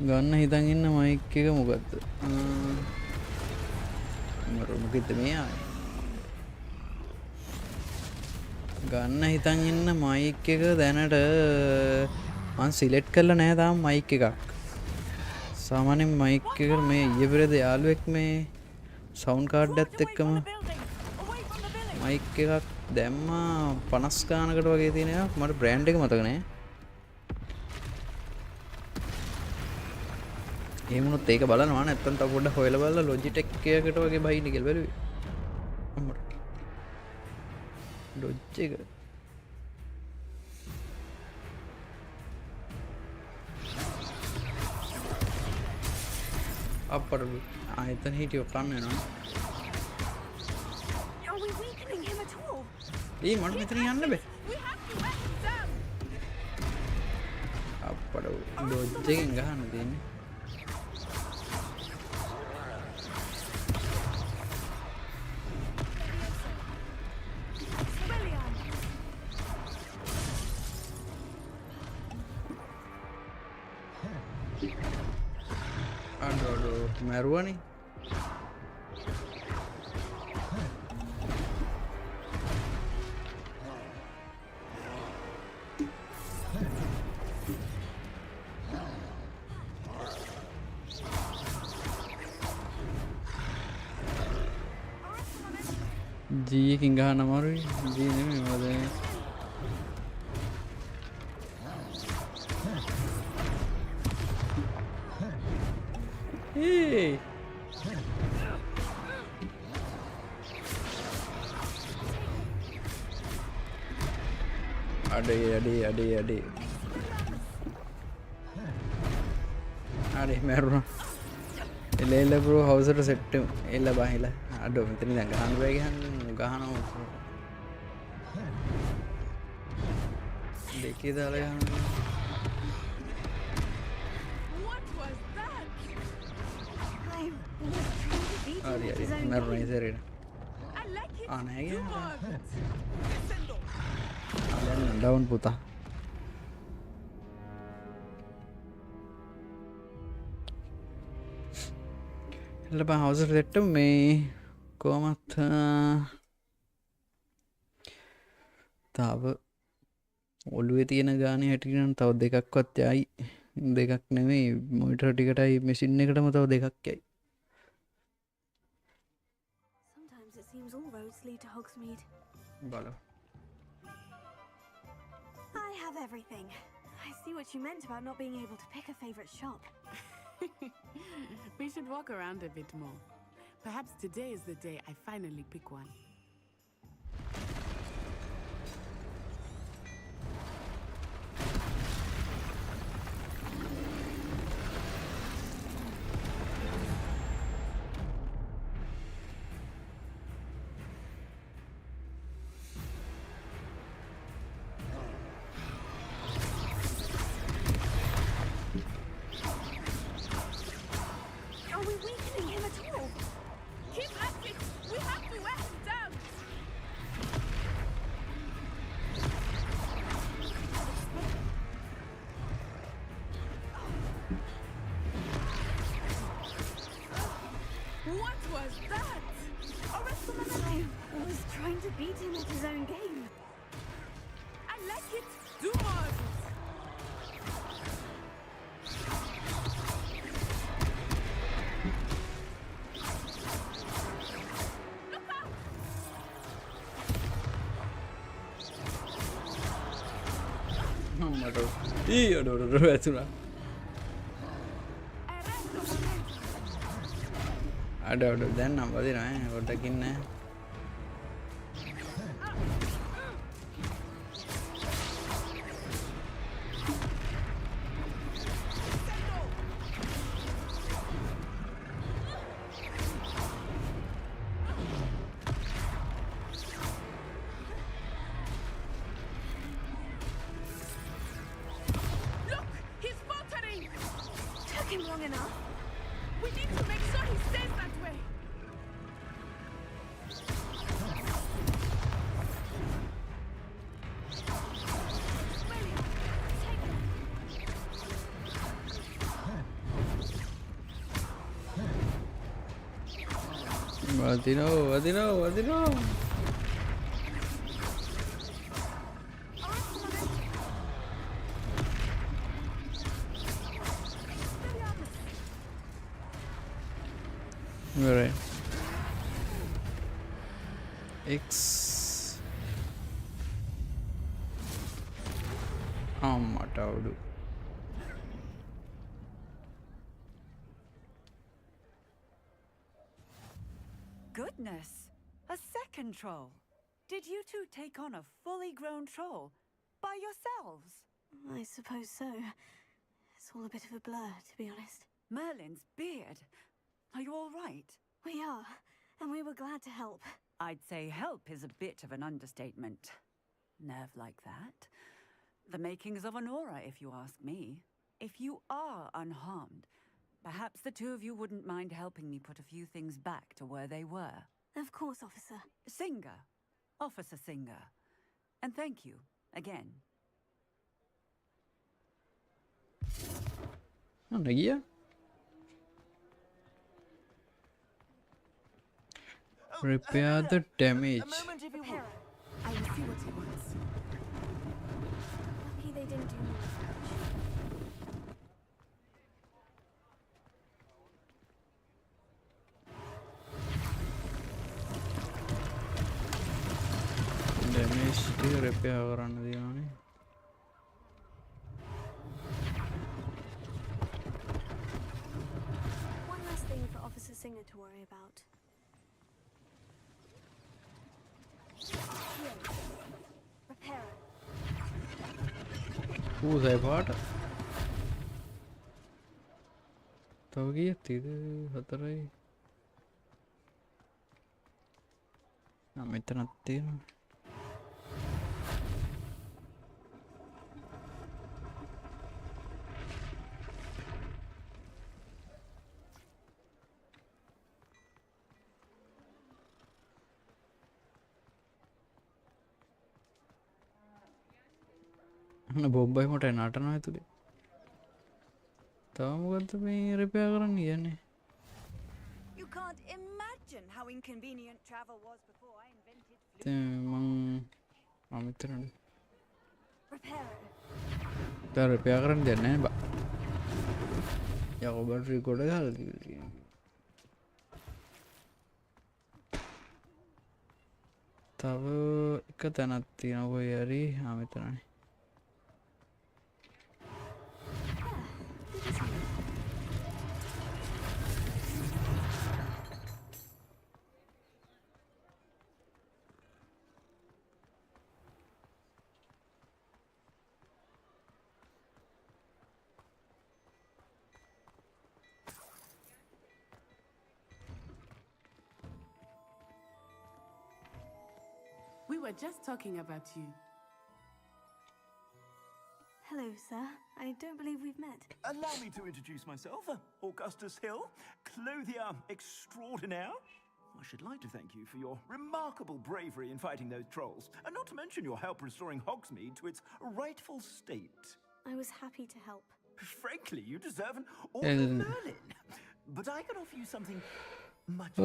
Speaker 1: ගන්න හිතන් ඉන්න මයික් එක මොකද්ද? මොකද මේ ආයේ ගන්න හිතන් ඉන්න මයික් එක දැනට මම සිලෙක්ට් කරලා නැහැ තාම මයික් එකක්. සාමාන්‍යයෙන් මයික් එක මේ ඊයේ පෙරේද යාළුවෙක් මේ සවුන්ඩ් කාඩ් එකත් එක්කම මයික් එකක් දැම්මා 50 ගානකට වගේ තියෙන එකක්. මට බ්‍රෑන්ඩ් එක මතක නැහැ. එහෙම වුණොත් ඒක බලනවා නැත්නම් තව පොඩ්ඩක් හොයලා බලලා Logitech එකකට වගේ බහින්න කියලා බැලුවේ. අම්මට. Logitech එක අපර ආයතන හිටියෝ කන්න වෙනවා. ඒ මට මෙතන යන්න බෑ. අපර ඩොජ් එකෙන් ගහන්න තියෙන්නේ. මැරුවනේ. G එකකින් ගහන්න අමාරුයි. G නෙමෙයි මොකද hey අඩේ මැරුණා. එල බ්‍රෝ හවසට සෙට්ට එල්ල බහිල අඩෝ මෙතන දැන් ගහන්න බෑ ගහනවා දෙකේ දාලා ගහනවා හරි හරි මරුණා ඉතින් නෑ දැන් ඩවුන් පුතා එල්ල බා හවසට සෙට්ට මේ කොහමත් තාව ඔළුවේ තියෙන ගානේ හැටිනම් තව දෙකක්වත් යයි දෙකක් නෙමෙයි මොනිටර් ටිකටයි මැෂින් එකටම තව දෙකක් යයි
Speaker 3: Sometimes it seems all roads lead to Hogsmeade.
Speaker 1: බලමු
Speaker 3: I have everything. I see what you meant about not being able to pick a favorite shop.
Speaker 9: We should walk around a bit more. Perhaps today is the day I finally pick one.
Speaker 3: Are we weakening him at all?
Speaker 4: Keep at it! We have to wear him down! What was that?
Speaker 3: I was trying to beat him at his own game.
Speaker 4: I like it! Do more of it!
Speaker 1: මට ඊඩ ඇතුනා අඩ අඩ දැන් නම් වදිනවා ගොඩකින්න
Speaker 3: Long enough.
Speaker 4: We need to make sure he stays that way.
Speaker 1: වදිනෝ Right. X. Mataudu.
Speaker 8: Goodness! A second troll! Did you two take on a fully grown troll? By yourselves?
Speaker 3: I suppose so. It's all a bit of a blur, to be honest.
Speaker 8: Merlin's beard! Are you all right?
Speaker 3: We are, and we were glad to help.
Speaker 8: I'd say help is a bit of an understatement. Nerve like that? The makings of an aura, if you ask me. If you are unharmed, perhaps the two of you wouldn't mind helping me put a few things back to where they were.
Speaker 3: Of course, officer.
Speaker 8: Singer. Officer Singer. And thank you, again.
Speaker 1: Nagia? Repair the damage.
Speaker 3: Repair.
Speaker 9: I will see what he wants.
Speaker 3: Lucky they didn't do more
Speaker 1: damage ටික repair කරන්න දිනවනේ.
Speaker 3: One less thing for Officer Singer to worry about. Repair.
Speaker 1: Who's that part? තව කීයක් තියෙද? 4යි. මෙතනත් තියෙනවා. බොබ්බයි මොට නටනවා ඇතුලේ. තව මොකද්ද මේ රිපෙයාර් කරන්න කියන්නේ?
Speaker 14: You can't imagine how inconvenient travel was before I invented
Speaker 1: මම මෙතනද.
Speaker 14: Reparo.
Speaker 1: දැන් රිපෙයාර් කරන්න දෙන්නේ නැහැ බා. යකෝ බැටරි කොට ගහලා තියෙන්නේ. තව එක තැනක් තියෙනවා කොයි හරි. මෙතනනේ.
Speaker 9: We were just talking about you.
Speaker 3: Hello, sir. I don't believe we've met.
Speaker 11: Allow me to introduce myself. Augustus Hill, clothier extraordinaire. I should like to thank you for your remarkable bravery in fighting those trolls, and not to mention your help restoring Hogsmeade to its rightful state.
Speaker 3: I was happy to help.
Speaker 11: Frankly, you deserve an Order of Merlin. But I can offer you something much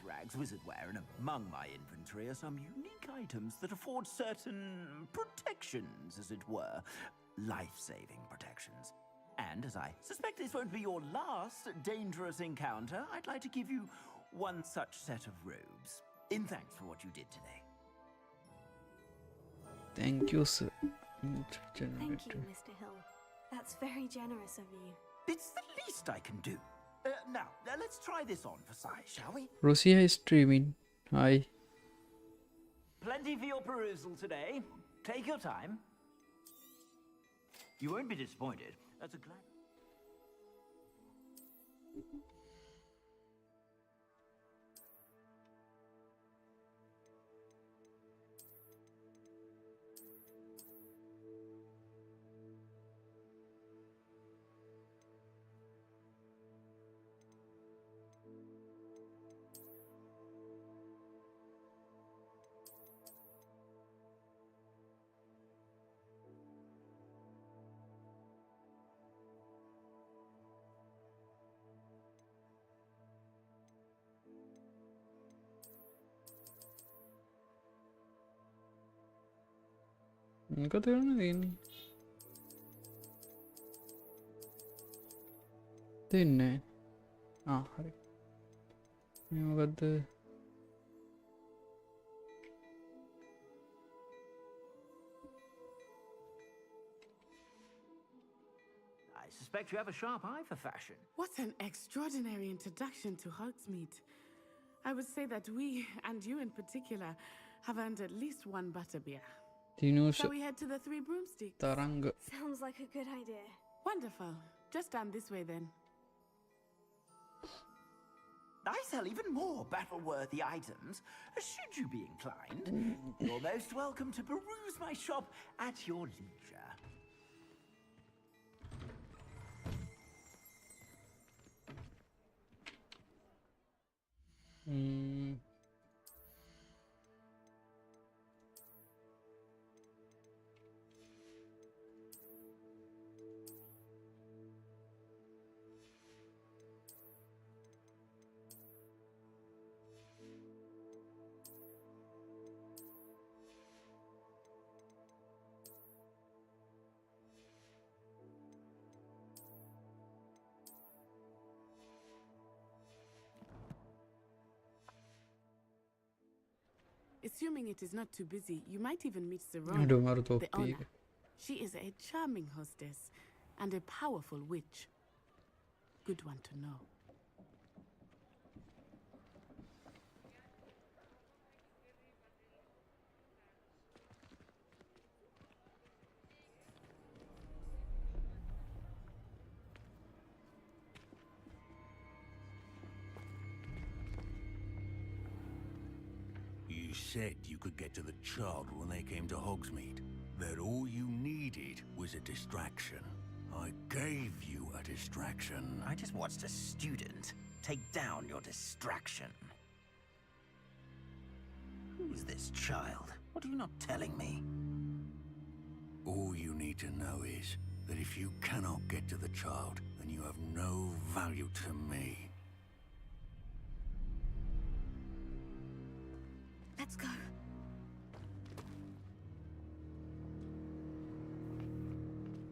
Speaker 11: rags wizardware, and among my inventory are some unique items that afford certain protections, as it were. Life-saving protections. And as I suspect this won't be your last dangerous encounter, I'd like to give you one such set of robes, in thanks for what you did today.
Speaker 1: Thank you, sir.
Speaker 3: Thank you, Mr. Hill. That's very generous of you.
Speaker 11: It's the least I can do. Now, let's try this on for size, shall we?
Speaker 1: Russia is streaming. Hi.
Speaker 11: Plenty for your perusal today. Take your time. You won't be disappointed. That's a glad...
Speaker 1: මොකද කරන්න දෙන්නේ? දෙන්නේ. හරි. මේ මොකද්ද?
Speaker 11: I suspect you have a sharp eye for fashion.
Speaker 9: What an extraordinary introduction to Hogsmeade. I would say that we, and you in particular, have earned at least one butterbeer. Shall we head to the Three Broomsticks?
Speaker 1: Taranga.
Speaker 3: Sounds like a good idea.
Speaker 9: Wonderful. Just stand this way then.
Speaker 11: I sell even more battle-worthy items, should you be inclined. You're most welcome to peruse my shop at your leisure.
Speaker 9: Assuming it is not too busy, you might even meet
Speaker 1: I
Speaker 9: Sarona,
Speaker 1: don't know to
Speaker 9: the owner. She is a charming hostess and a powerful witch. Good one to know.
Speaker 15: You said you could get to the child when they came to Hogsmeade. That all you needed was a distraction. I gave you a distraction.
Speaker 11: I just watched a student take down your distraction. Who's this child? What are you not telling me?
Speaker 15: All you need to know is that if you cannot get to the child, then you have no value to me.
Speaker 3: Let's go.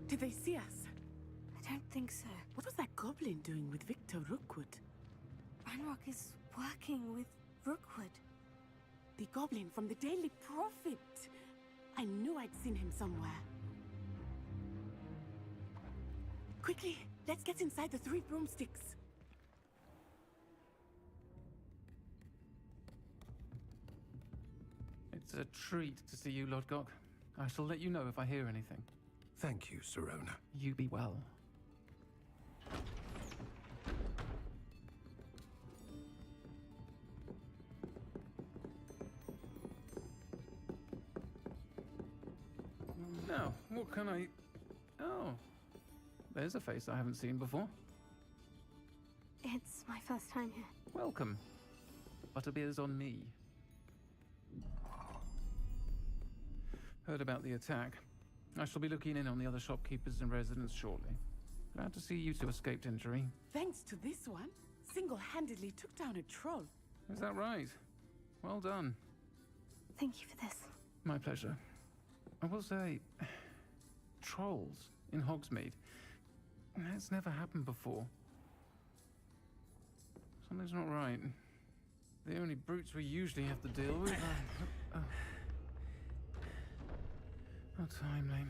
Speaker 9: Did they see us?
Speaker 3: I don't think so.
Speaker 9: What was that goblin doing with Victor Rookwood?
Speaker 3: Ranrock is working with Rookwood.
Speaker 9: The goblin from the Daily Prophet. I knew I'd seen him somewhere. Quickly, let's get inside the 3 broomsticks.
Speaker 16: It's a treat to see you, Lodgok. I shall let you know if I hear anything.
Speaker 12: Thank you, Sirona.
Speaker 16: You be well. Now, what can I... Oh, there's a face I haven't seen before.
Speaker 3: It's my first time here.
Speaker 16: Welcome. Butterbeer's on me. Heard about the attack. I shall be looking in on the other shopkeepers and residents shortly. Glad to see you two escaped injury.
Speaker 9: Thanks to this one, single-handedly took down a troll.
Speaker 16: Is that right? Well done.
Speaker 3: Thank you for this.
Speaker 16: My pleasure. I will say, trolls in Hogsmeade. That's never happened before. Something's not right. The only brutes we usually have to deal with are... How timely.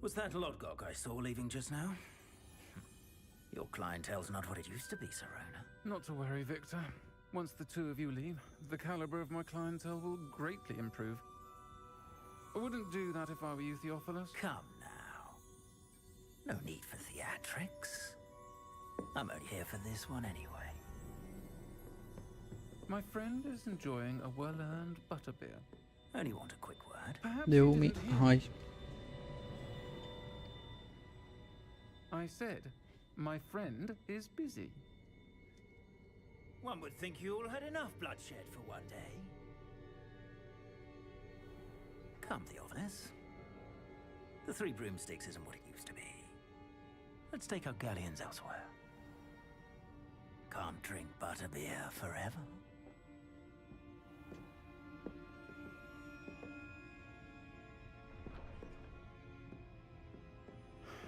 Speaker 11: Was that Lodgok I saw leaving just now? Your clientele's not what it used to be, Sirona.
Speaker 16: Not to worry, Victor. Once the two of you leave, the caliber of my clientele will greatly improve. I wouldn't do that if I were you, Theophilus.
Speaker 11: Come now. No need for theatrics. I'm only here for this one anyway.
Speaker 16: My friend is enjoying a well-earned butterbeer.
Speaker 11: Only want a quick word.
Speaker 16: Perhaps
Speaker 1: Dev
Speaker 16: you
Speaker 1: me.
Speaker 16: didn't hear
Speaker 1: Hi.
Speaker 16: me. I said, my friend is busy.
Speaker 11: One would think you all had enough bloodshed for one day. Come, Theophilus. The 3 broomsticks isn't what it used to be. Let's take our galleons elsewhere. Can't drink butterbeer forever.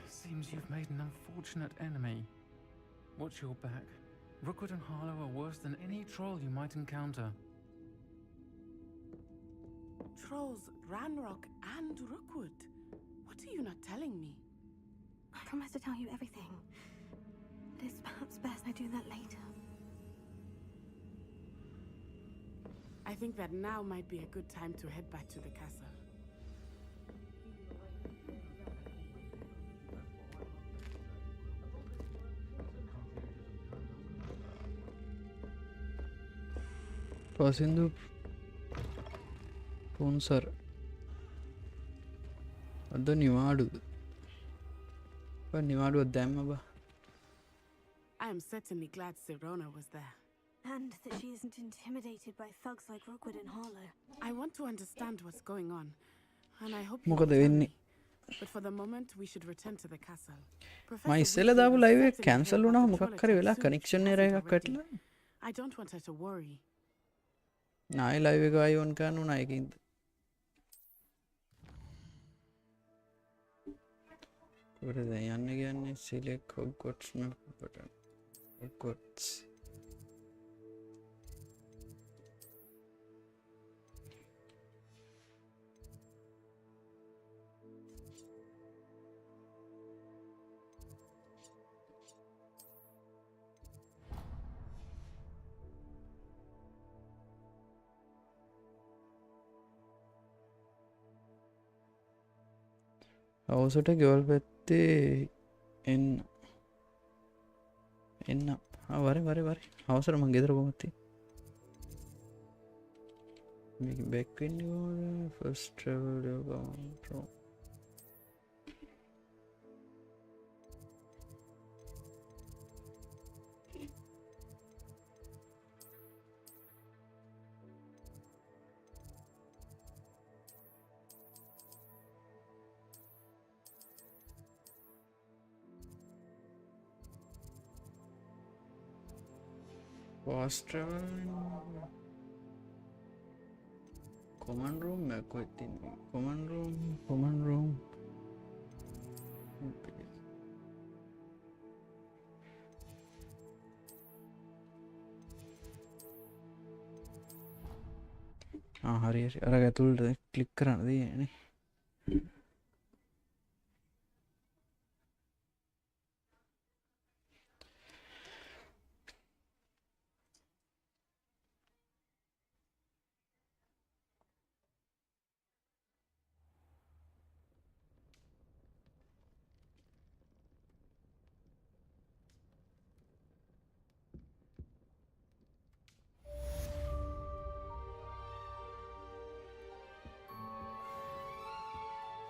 Speaker 16: Seems you've made an unfortunate enemy. Watch your back. Rookwood and Harlow are worse than any troll you might encounter.
Speaker 9: Trolls, Ranrock, and Rookwood. What are you not telling me?
Speaker 3: I promise to tell you everything. But it's perhaps best I do that later.
Speaker 9: I think that now might be a good time to head back to the castle.
Speaker 1: Pasindu Ponsar Adda Niwadu Niwadu Damaba.
Speaker 9: I am certainly glad Sirona was there.
Speaker 3: And that she isn't intimidated by thugs like Rookwood and Harlow.
Speaker 9: I want to understand what's going on, and I hope you
Speaker 1: මොකද
Speaker 9: will tell
Speaker 1: වෙන්නේ?
Speaker 9: me. But for the moment, we should return to the castle.
Speaker 1: මම ඉස්සෙල්ලා දාපු live එක cancel වුණා මොකක් හරි වෙලා කනෙක්ෂන් එරර් එකක් වැටලා
Speaker 9: I don't want her to worry.
Speaker 1: නායි ලයිව් එක ආයි ඔන් කරන්න උනා ඒකින්ද ඒකට දැන් යන්න කියන්නේ select Hogwarts map button Hogwarts අවසට ගෙවල් පැත්තේ එන්න වරේ අවසර මං ගෙදර කොහොමද making back when you first travel from fast travel command room command room හරි අර ඇතුළට ක්ලික් කරන්න තියෙන්නේ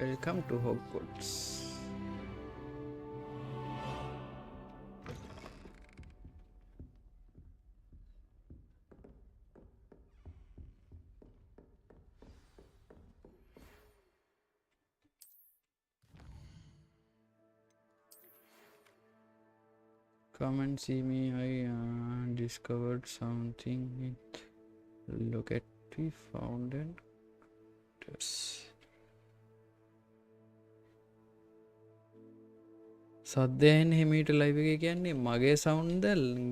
Speaker 1: welcome to Hogwarts come and see me I discovered something look at we found and සද්දයෙන් හිමීට ලයිව් එක කියන්නේ මගේ සවුන්ඩ්ද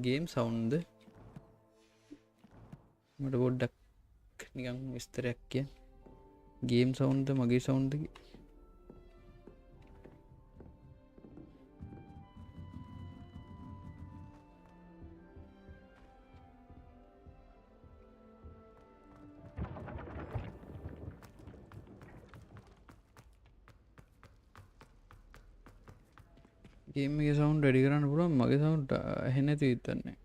Speaker 1: ගේම් සවුන්ඩ්ද මට පොඩ්ඩක් නිකන් විස්තරයක් කියන්න ගේම් සවුන්ඩ්ද මගේ සවුන්ඩ්ද ගේම් එකේ සවුන්ඩ් වැඩි කරන්න පුළුවන් මගේ සවුන්ඩ් ඇහෙන්නේ නැති විතරනේ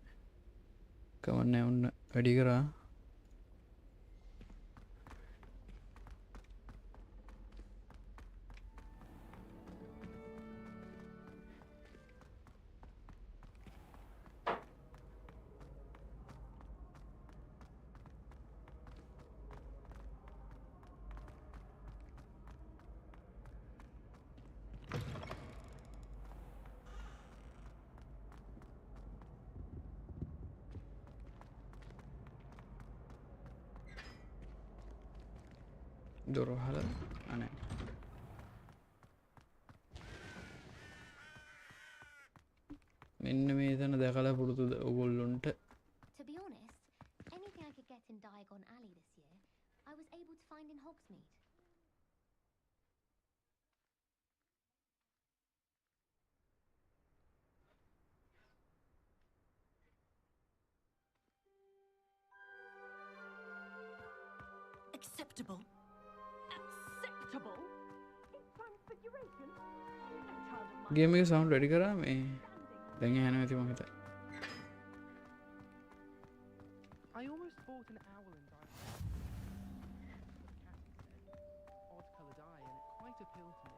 Speaker 1: කවන්නේ ඔන්න වැඩි කරා දොරහල අනේ මෙන්න මේ තැන දැකලා පුරුදුද ඔයගොල්ලොන්ට
Speaker 7: To be honest, anything I could get in Diagon Alley this year, I was able to find in Hogsmeade.
Speaker 14: Acceptable. Acceptable? In Transfiguration?
Speaker 1: Game එකේ සවුන්ඩ් වැඩි කරා මේ දැන් ඇහෙනවා ඇති මම හිතා
Speaker 5: I almost bought an owl in Diagon. Odd coloured eye, and it quite appealed to me.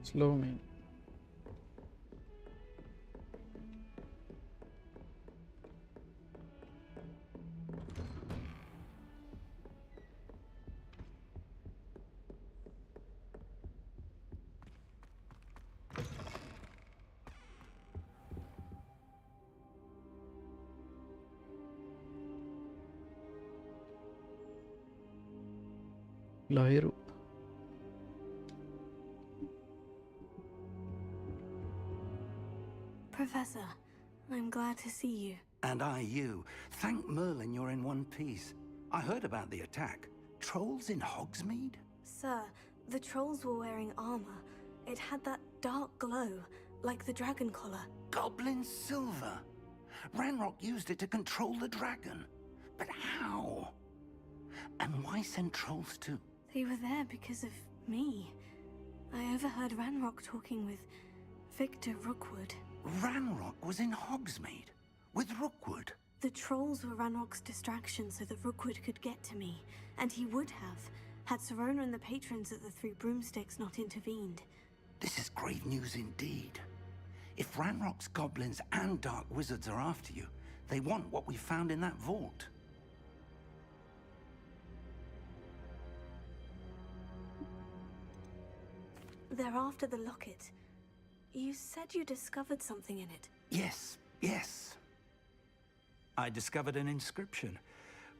Speaker 1: slow man Lahiru
Speaker 3: Professor, I'm glad to see you.
Speaker 11: And I you. Thank Merlin you're in one piece. I heard about the attack. Trolls in Hogsmeade?
Speaker 3: Sir, the trolls were wearing armor. It had that dark glow, like the dragon collar.
Speaker 11: Goblin silver. Ranrock used it to control the dragon. But how? And why send trolls to...
Speaker 3: They were there because of me. I overheard Ranrock talking with Victor Rookwood.
Speaker 11: Ranrock was in Hogsmeade? With Rookwood?
Speaker 3: The trolls were Ranrock's distraction so that Rookwood could get to me. And he would have, had Serona and the patrons at the Three Broomsticks not intervened.
Speaker 11: This is grave news indeed. If Ranrock's goblins and dark wizards are after you, they want what we found in that vault.
Speaker 3: They're after the locket. You said you discovered something in it.
Speaker 11: Yes. I discovered an inscription.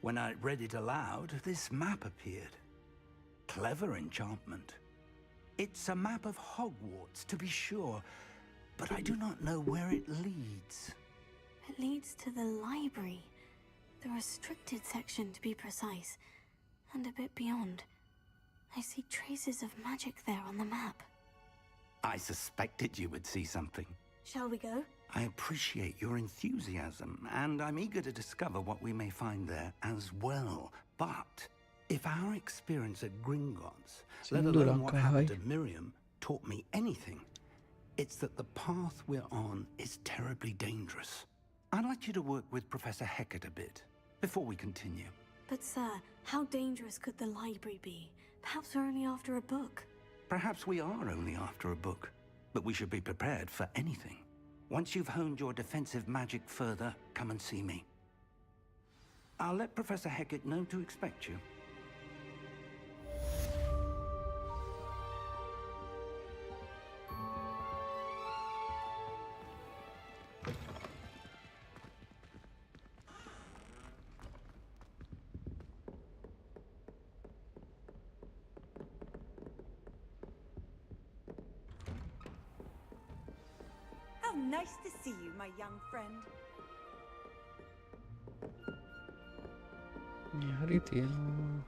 Speaker 11: When I read it aloud, this map appeared. Clever enchantment. It's a map of Hogwarts, to be sure, but I do not know where it leads.
Speaker 3: It leads to the library. The restricted section, to be precise. And a bit beyond. I see traces of magic there on the map.
Speaker 11: I suspected you would see something.
Speaker 3: Shall we go?
Speaker 11: I appreciate your enthusiasm, and I'm eager to discover what we may find there as well. But if our experience at Gringotts, let alone what happened to Miriam, taught me anything, it's that the path we're on is terribly dangerous. I'd like you to work with Professor Hecat a bit, before we continue.
Speaker 3: But sir, how dangerous could the library be? Perhaps we're only after a book.
Speaker 11: Perhaps we are only after a book, but we should be prepared for anything. Once you've honed your defensive magic further, come and see me. I'll let Professor Hecat know to expect you.
Speaker 14: How nice to see you, my young friend.
Speaker 1: හරි තියෙනවා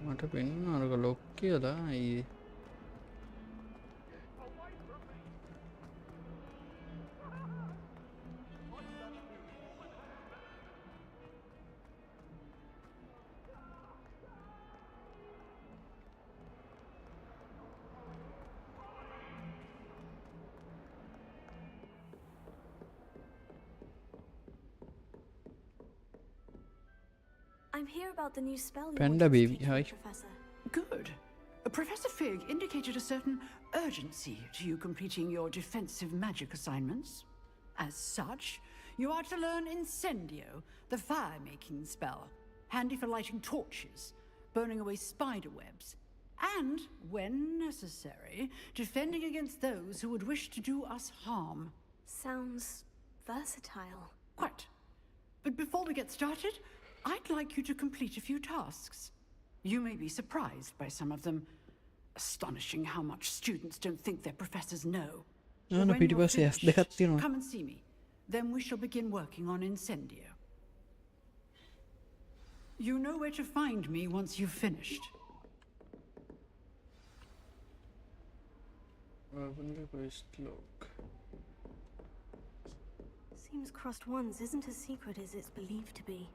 Speaker 1: මට පෙන්න අරක lock කියලා අයියේ
Speaker 3: I'm here about the new spell you
Speaker 1: Panda
Speaker 3: wanted to
Speaker 1: baby,
Speaker 3: teach me,
Speaker 1: hi.
Speaker 3: Professor.
Speaker 17: Good. Professor Fig indicated a certain urgency to you completing your defensive magic assignments. As such, you are to learn Incendio, the fire-making spell, handy for lighting torches, burning away spider webs, and, when necessary, defending against those who would wish to do us harm.
Speaker 3: Sounds versatile.
Speaker 17: Quite. But before we get started, I'd like you to complete a few tasks. You may be surprised by some of them. Astonishing how much students don't think their professors know.
Speaker 1: No,
Speaker 17: When
Speaker 1: පිටිපස්සේ
Speaker 17: you're
Speaker 1: ඇස්
Speaker 17: finished,
Speaker 1: දෙකක් තියෙනවා.
Speaker 17: come and see me. Then we shall begin working on Incendio. You know where to find me once you've finished.
Speaker 1: Open the quest log.
Speaker 3: Seems crossed ones isn't as secret as it's believed to be.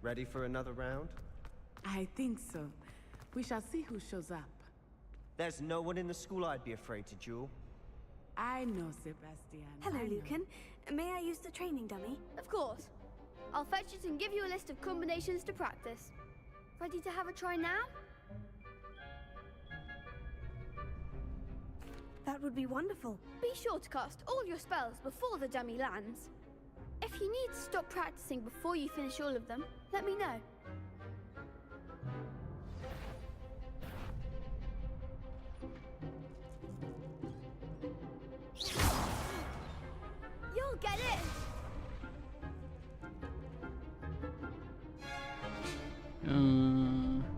Speaker 18: Ready for another round?
Speaker 9: I think so. We shall see who shows up.
Speaker 18: There's no one in the school I'd be afraid to duel.
Speaker 9: I know, Sebastian.
Speaker 3: Hello,
Speaker 9: I know.
Speaker 3: Lucan. May I use the training dummy?
Speaker 6: Of course. I'll fetch it and give you a list of combinations to practice. Ready to have a try now?
Speaker 3: That would be wonderful.
Speaker 6: Be sure to cast all your spells before the dummy lands. If you need to stop practicing before you finish all of them, let me know. You'll get it!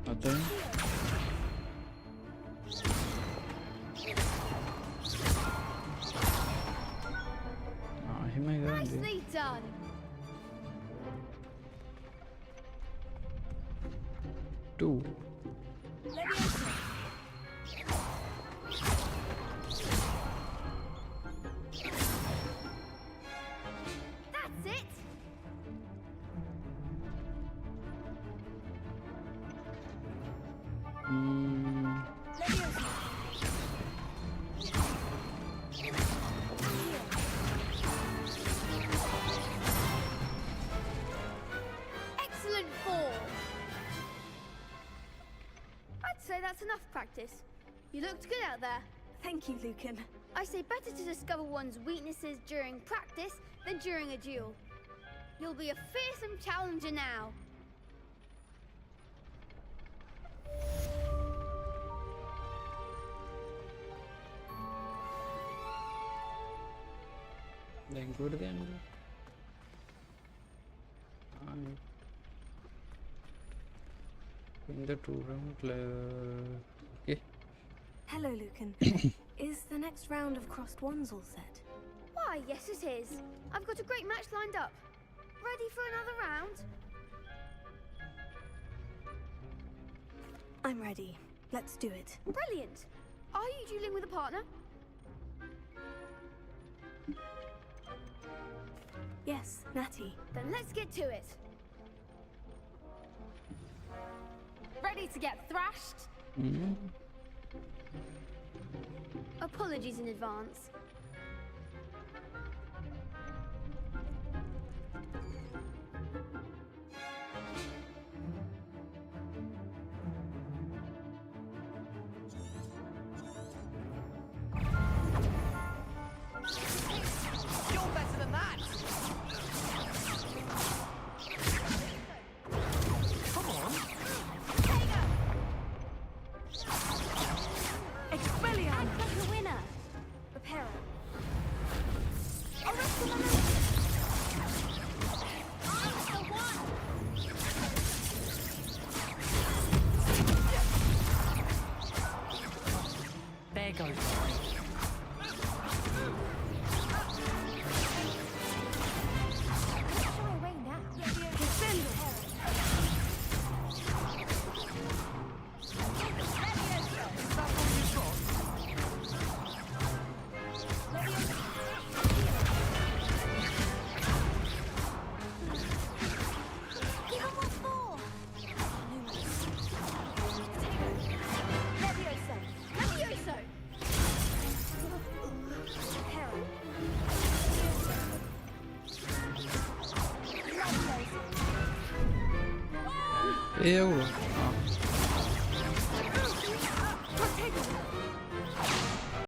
Speaker 1: Até. He may go.
Speaker 6: Nicely done!
Speaker 1: Two.
Speaker 6: That's it! Excellent form! I'd say that's enough practice. You looked good out there.
Speaker 3: Thank you, Lucan.
Speaker 6: I say better to discover one's weaknesses during practice than during a duel. You'll be a fearsome challenger now.
Speaker 1: Then go to the end. In the 2-round. Okay.
Speaker 3: Hello, Lucan. Is the next round of crossed wands all set?
Speaker 6: Why, yes it is. I've got a great match lined up. Ready for another round?
Speaker 3: I'm ready. Let's do it.
Speaker 6: Brilliant. Are you dueling with a partner?
Speaker 3: Yes, Natty.
Speaker 6: Then let's get to it. Ready to get thrashed? Apologies in advance.
Speaker 4: You're better than that!
Speaker 6: Come on!
Speaker 3: Expelliarmus! I'm the winner! Prepare.
Speaker 5: There goes.
Speaker 1: Eu.